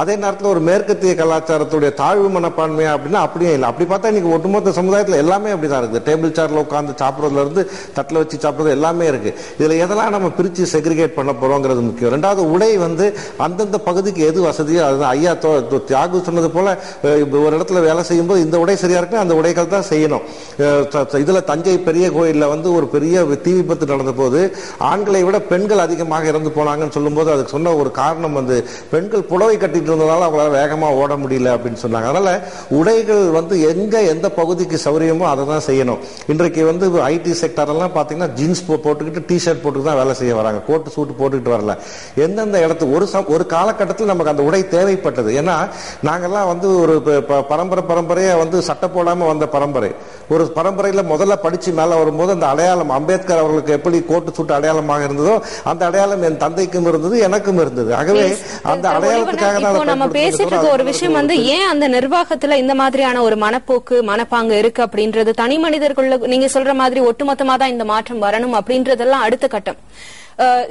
அதே நேரத்தில் ஒரு மேற்கத்திய கலாச்சாரத்துடைய தாழ்வு மனப்பான்மையா அப்படின்னா அப்படியே இல்லை. அப்படி பார்த்தா இன்னைக்கு ஒட்டுமொத்த சமுதாயத்தில் எல்லாமே அப்படிதான் இருக்குது. டேபிள் சேர்ல உட்காந்து சாப்பிட்றதுல இருந்து தட்டில் வச்சு சாப்பிட்றது எல்லாமே இருக்கு. இதுல எதெல்லாம் நம்ம பிரிச்சு செக்ரிகேட் பண்ண போறோங்கிறது முக்கியம். ரெண்டாவது, உடை அந்தந்த பகுதிக்கு எது வசதியோ அதுதான். ஐயா தியாகு சொன்னது போல ஒரு இடத்துல வேலை செய்யும் போது இந்த உடை சரியா இருக்கு, அந்த உடைகள் தான் செய்யணும். இதுல தஞ்சை பெரிய கோயில்ல ஒரு பெரிய தீ விபத்து நடந்த போது ஆண்களை விட பெண்கள் அதிகமாக இறந்து போனாங்கன்னு சொல்லும் போது அதுக்கு சொன்ன ஒரு காரணம் பெண்கள் புடவை கட்டிட்டு இருந்ததால அவங்களால வேகமா ஓட முடியல அப்படின்னு சொன்னாங்க. அதனால உடைகள் எந்த பகுதிக்கு சௌரியமோ அதை தான் செய்யணும். இன்றைக்கு ஐடி செக்டர் எல்லாம் பாத்தீங்கன்னா ஜீன்ஸ் போட்டுக்கிட்டு டிஷர்ட் போட்டுக்கிட்டு தான் வேலை செய்ய வராங்க, கோட்டு சூட்டு போட்டுக்கிட்டு வரல. எந்தெந்த இடத்துக்கு ஒரு காலகட்டத்தில் நமக்கு அந்த உடை தேவைப்பட்டது. ஏன்னா நாங்கெல்லாம் ஒரு பரம்பரையா சட்டை போடாம வந்த பரம்பரை. ஒரு பரம்பரையில முதல்ல படிச்சு மேல வரும்போது அந்த அடையாளம் அம்பேத்கர் அவர்களுக்கு எப்படி கோட்டு சூட்டு அடையாளமாக இருந்ததோ அந்த அடையாளம் என் தந்தைக்கும் இருந்தது, எனக்கும் இருந்தது. ஆகவே அந்த அடையாளத்துக்காக தான் நம்ம பேசிட்டு இருக்க ஒரு விஷயம் ஏன் அந்த நிர்வாகத்துல இந்த மாதிரியான ஒரு மனப்பாங்கு இருக்கு அப்படின்றது, தனி மனிதர்கள் நீங்க சொல்ற மாதிரி ஒட்டுமொத்தமா தான் இந்த மாற்றம் வரணும் அப்படின்றதெல்லாம் அடுத்த கட்டம்.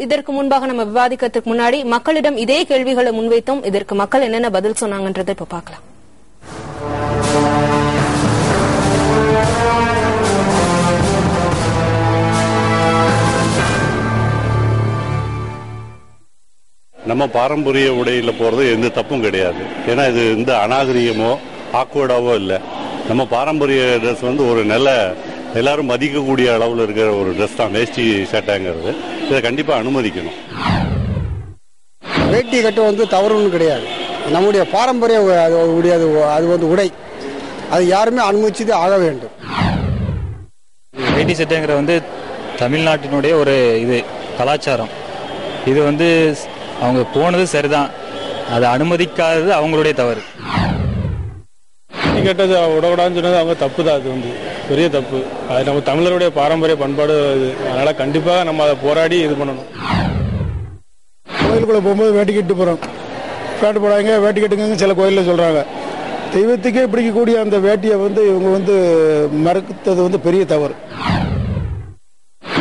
இதற்கு முன்பாக நம்ம விவாதிக்கிறதுக்கு முன்னாடி மக்களிடம் இதே கேள்விகளை முன்வைத்தோம். இதற்கு மக்கள் என்னென்ன பதில் சொன்னாங்கன்றதை இப்ப பார்க்கலாம். நம்ம பாரம்பரிய உடையில போறது எந்த தப்பும் கிடையாது. ஏன்னா இது எந்த அநாகரிகமோ ஆக்வர்டாவோ இல்லை. நம்ம பாரம்பரிய ட்ரெஸ் ஒரு நல்ல எல்லாரும் மதிக்கக்கூடிய அளவில் இருக்கிற ஒரு ட்ரெஸ் தான் வேஷ்டி சட்டைங்கிறது. இதை கண்டிப்பா அனுமதிக்கணும். வேட்டி கட்டு தவறுன்னு கிடையாது. நம்முடைய பாரம்பரிய அது உடை, அது யாருமே அனுமதிச்சது ஆக வேண்டும். வேட்டி சட்டைங்கிற தமிழ்நாட்டினுடைய ஒரு கலாச்சாரம். இது அவங்க போனது சரிதான், அதை அனுமதிக்காதது அவங்களுடைய தவறு. கேட்டது உடவுடான்னு சொன்னது அவங்க தப்பு தான். அது பெரிய தப்பு. அது நம்ம தமிழருடைய பாரம்பரிய பண்பாடு. அதனால கண்டிப்பாக நம்ம அதை போராடி இது பண்ணணும். கோயிலுக்குள்ள போகும்போது வேட்டி கட்டு போறோம், பேட்டு போடாங்க, வேட்டி கட்டுங்க சில கோயில்ல சொல்றாங்க. தெய்வத்துக்கே பிடிக்கக்கூடிய அந்த வேட்டியை இவங்க மறுத்தது பெரிய தவறு.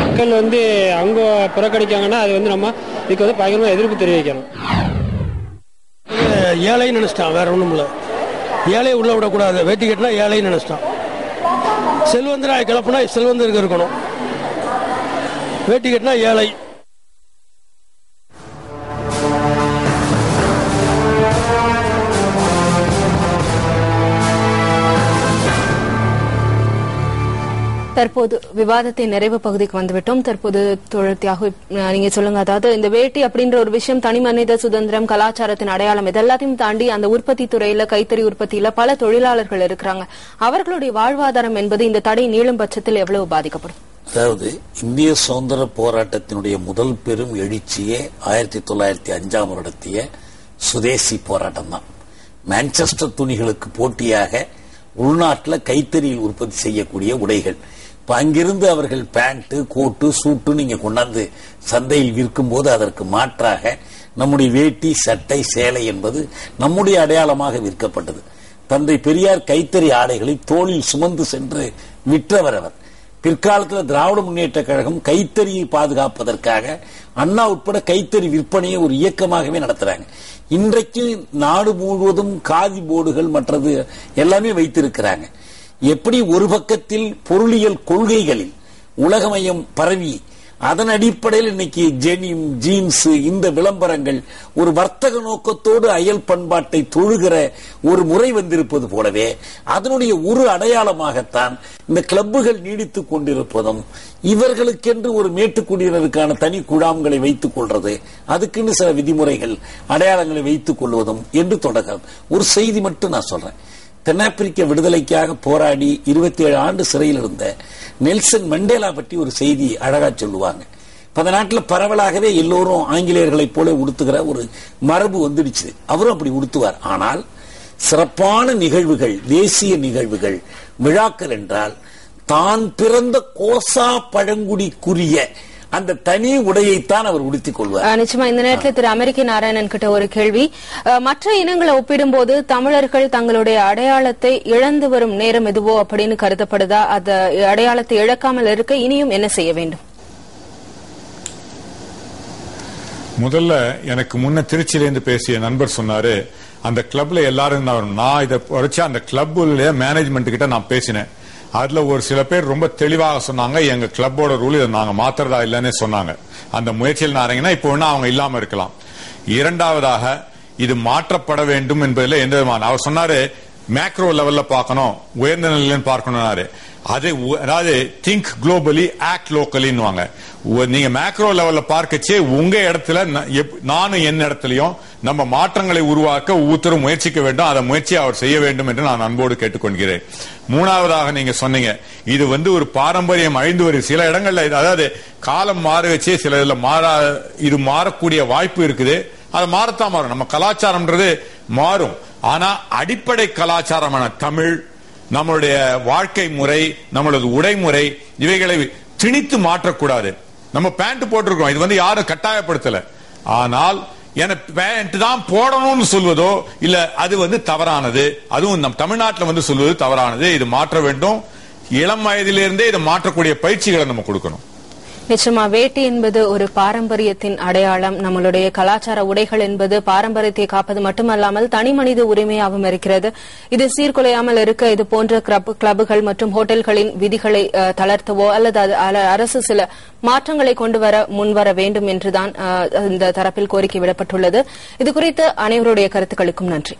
மக்கள் அவங்க புறக்கணிக்காங்கன்னா அது நம்ம இதுக்கு பயங்கரமா எதிர்ப்பு தெரிவிக்கணும். ஏழைன்னு நினைச்சிட்டான், வேற ஒண்ணும் இல்லை. ஏழை உள்ள விடக்கூடாது. வேட்டி கட்டினா ஏழைன்னு நினைச்சிட்டான். செல்வந்தரா கிளப்புனா செல்வந்தருக்கு இருக்கணும், வேட்டி கட்டினா ஏழை. தற்போது விவாதத்தின் நிறைவு பகுதிக்கு வந்துவிட்டோம். தற்போது தியாகு நீங்க சொல்லுங்க, அதாவது இந்த வேட்டி அப்படின்ற ஒரு விஷயம் தனி மனித சுதந்திரம், கலாச்சாரத்தின் அடையாளம், இதெல்லாத்தையும் தாண்டி அந்த உற்பத்தி துறையில, கைத்தறி உற்பத்தியில பல தொழிலாளர்கள் இருக்கிறாங்க. அவர்களுடைய வாழ்வாதாரம் என்பது இந்த தடை நீளும் பட்சத்தில் எவ்வளவு பாதிக்கப்படும்? அதாவது இந்திய சுதந்திர போராட்டத்தினுடைய முதல் பெரும் எழுச்சியே 1905 நடத்திய சுதேசி போராட்டம் தான். மான்செஸ்டர் துணிகளுக்கு போட்டியாக உள்நாட்டில் கைத்தறியில் உற்பத்தி செய்யக்கூடிய உடைகள். இப்ப அங்கிருந்து அவர்கள் பேண்ட், கோட்டு, சூட்டு நீங்க கொண்டாந்து சந்தையில் விற்கும் போது அதற்கு மாற்றாக நம்முடைய வேட்டி, சட்டை, சேலை என்பது நம்முடைய அடையாளமாக விற்கப்பட்டது. தந்தை பெரியார் கைத்தறி ஆடைகளை தோளில் சுமந்து சென்று விற்றவர் அவர். பிற்காலத்தில் திராவிட முன்னேற்ற கழகம் கைத்தறியை பாதுகாப்பதற்காக அண்ணா உட்பட கைத்தறி விற்பனையை ஒரு இயக்கமாகவே நடத்துறாங்க. இன்றைக்கு நாடு முழுவதும் காதி போர்டுகள் மற்றது எல்லாமே வைத்திருக்கிறாங்க. எப்படி ஒரு பக்கத்தில் பொருளியல் கொள்கைகளில் உலகமயம் பரவி அதன் அடிப்படையில் இன்னைக்கு ஜெனிம், ஜீன்ஸ், இந்த விளம்பரங்கள் ஒரு வர்த்தக நோக்கத்தோடு அயல் பண்பாட்டை தொழுகிற ஒரு முறை வந்திருப்பது போலவே அதனுடைய ஒரு அடையாளமாகத்தான் இந்த கிளப்புகள் நீடித்துக் கொண்டிருப்பதும், இவர்களுக்கென்று ஒரு மேட்டுக்குடியினருக்கான தனி குழாம்களை வைத்துக் கொள்றது, அதுக்குன்னு சில விதிமுறைகள், அடையாளங்களை வைத்துக் கொள்வதும் என்று தொடங்க ஒரு செய்தி மட்டும் நான் சொல்றேன். தென்னாப்பிரிக்க விடுதலைக்காக போராடி 27 ஆண்டு சிறையில் இருந்த நெல்சன் மண்டேலா பற்றி ஒரு செய்தி அழகா சொல்லுவாங்க. அந்த நாட்டில் பரவலாகவே எல்லோரும் ஆங்கிலேயர்களைப் போல உடுத்துகிற ஒரு மரபு வந்துடுச்சு. அவரும் அப்படி உடுத்துவார். ஆனால் சிறப்பான நிகழ்வுகள், தேசிய நிகழ்வுகள், விழாக்கள் என்றால் தான் பிறந்த கோசா பழங்குடிக்குரிய அந்த தனி உடையைத்தான் அவர் உடுத்திக் கொள்வார். நிச்சயமா இந்த நேரத்தில் திரு அமெரிக்க நாராயணன் கிட்ட ஒரு கேள்வி. மற்ற இனங்களை ஒப்பிடும்போது தமிழர்கள் தங்களுடைய அடையாளத்தை இழந்து வரும் நேரம் எதுவோ அப்படின்னு கருதப்படுதா? அந்த அடையாளத்தை இழக்காமல் இருக்க இனியும் என்ன செய்ய வேண்டும்? முதல்ல எனக்கு முன்ன திருச்சியிலிருந்து பேசிய நண்பர் சொன்னாரு, அந்த கிளப்ல எல்லாரும் நான் இதை படிச்ச அந்த கிளப்ல மேனேஜ்மெண்ட் கிட்ட நான் பேசினேன். அதுல ஒரு சில பேர் ரொம்ப தெளிவாக சொன்னாங்க, எங்க கிளப்போட ரூல் இதை நாங்க மாத்திரதா இல்லன்னு சொன்னாங்க. அந்த முயற்சியில் நாரீங்கன்னா இப்போ ஒண்ணு அவங்க இல்லாம இருக்கலாம். இரண்டாவதாக இது மாற்றப்பட வேண்டும் என்பதில் எந்த விதமான அவர் சொன்னாரு, மேக்ரோ லெவல்ல பார்க்கணும், உயர்ந்த நிலையில பார்க்கணும். அதாவது திங்க் குளோபலி ஆக்ட் லோக்கலின்னு நீங்க மேக்ரோ லெவல்ல பார்க்கச்சே உங்க இடத்துல நானும் என் இடத்துலயும் நம்ம மாற்றங்களை உருவாக்க ஒவ்வொருத்தரும் முயற்சிக்க வேண்டும். அதை முயற்சியை அவர் செய்ய வேண்டும் என்று நான் அன்போடு கேட்டுக்கொள்கிறேன். மூணாவதாக நீங்க சொன்னீங்க, இது ஒரு பாரம்பரியம் அழிந்து வருது. சில இடங்கள்ல அதாவது காலம் மாற வச்சே சில இதுல இது மாறக்கூடிய வாய்ப்பு இருக்குது. அது மாறத்தான் மாறும். நம்ம கலாச்சாரம்ன்றது மாறும். ஆனா அடிப்படை கலாச்சாரமான தமிழ், நம்மளுடைய வாழ்க்கை முறை, நம்மளது உடைமுறை, இவைகளை திணித்து மாற்றக்கூடாது. நம்ம பேண்ட் போட்டிருக்கோம், இது வந்து யாரும் கட்டாயப்படுத்தல. ஆனால் எனக்கு பேண்ட் தான் போடணும்னு சொல்வதோ இல்ல, அது வந்து தவறானது. அதுவும் நம் தமிழ்நாட்டில் வந்து சொல்வது தவறானது. இது மாற்ற வேண்டும். இளம் வயதிலிருந்தே இதை மாற்றக்கூடிய பயிற்சிகளை நம்ம கொடுக்கணும். நிச்சயமா வேட்டி என்பது ஒரு பாரம்பரியத்தின் அடையாளம். நம்மளுடைய கலாச்சார உடைகள் என்பது பாரம்பரியத்தை காப்பது மட்டுமல்லாமல் தனி மனித உரிமையாகவும் இருக்கிறது. இது சீர்குலையாமல் இருக்க இது போன்ற கிளப்புகள் மற்றும் ஹோட்டல்களின் விதிகளை தளர்த்தவோ அல்லது அரசு சில மாற்றங்களை கொண்டு வர முன்வர வேண்டும் என்றுதான் இந்த தரப்பில் கோரிக்கை விடப்பட்டுள்ளது. இதுகுறித்து அனைவருடைய கருத்துக்களுக்கும் நன்றி.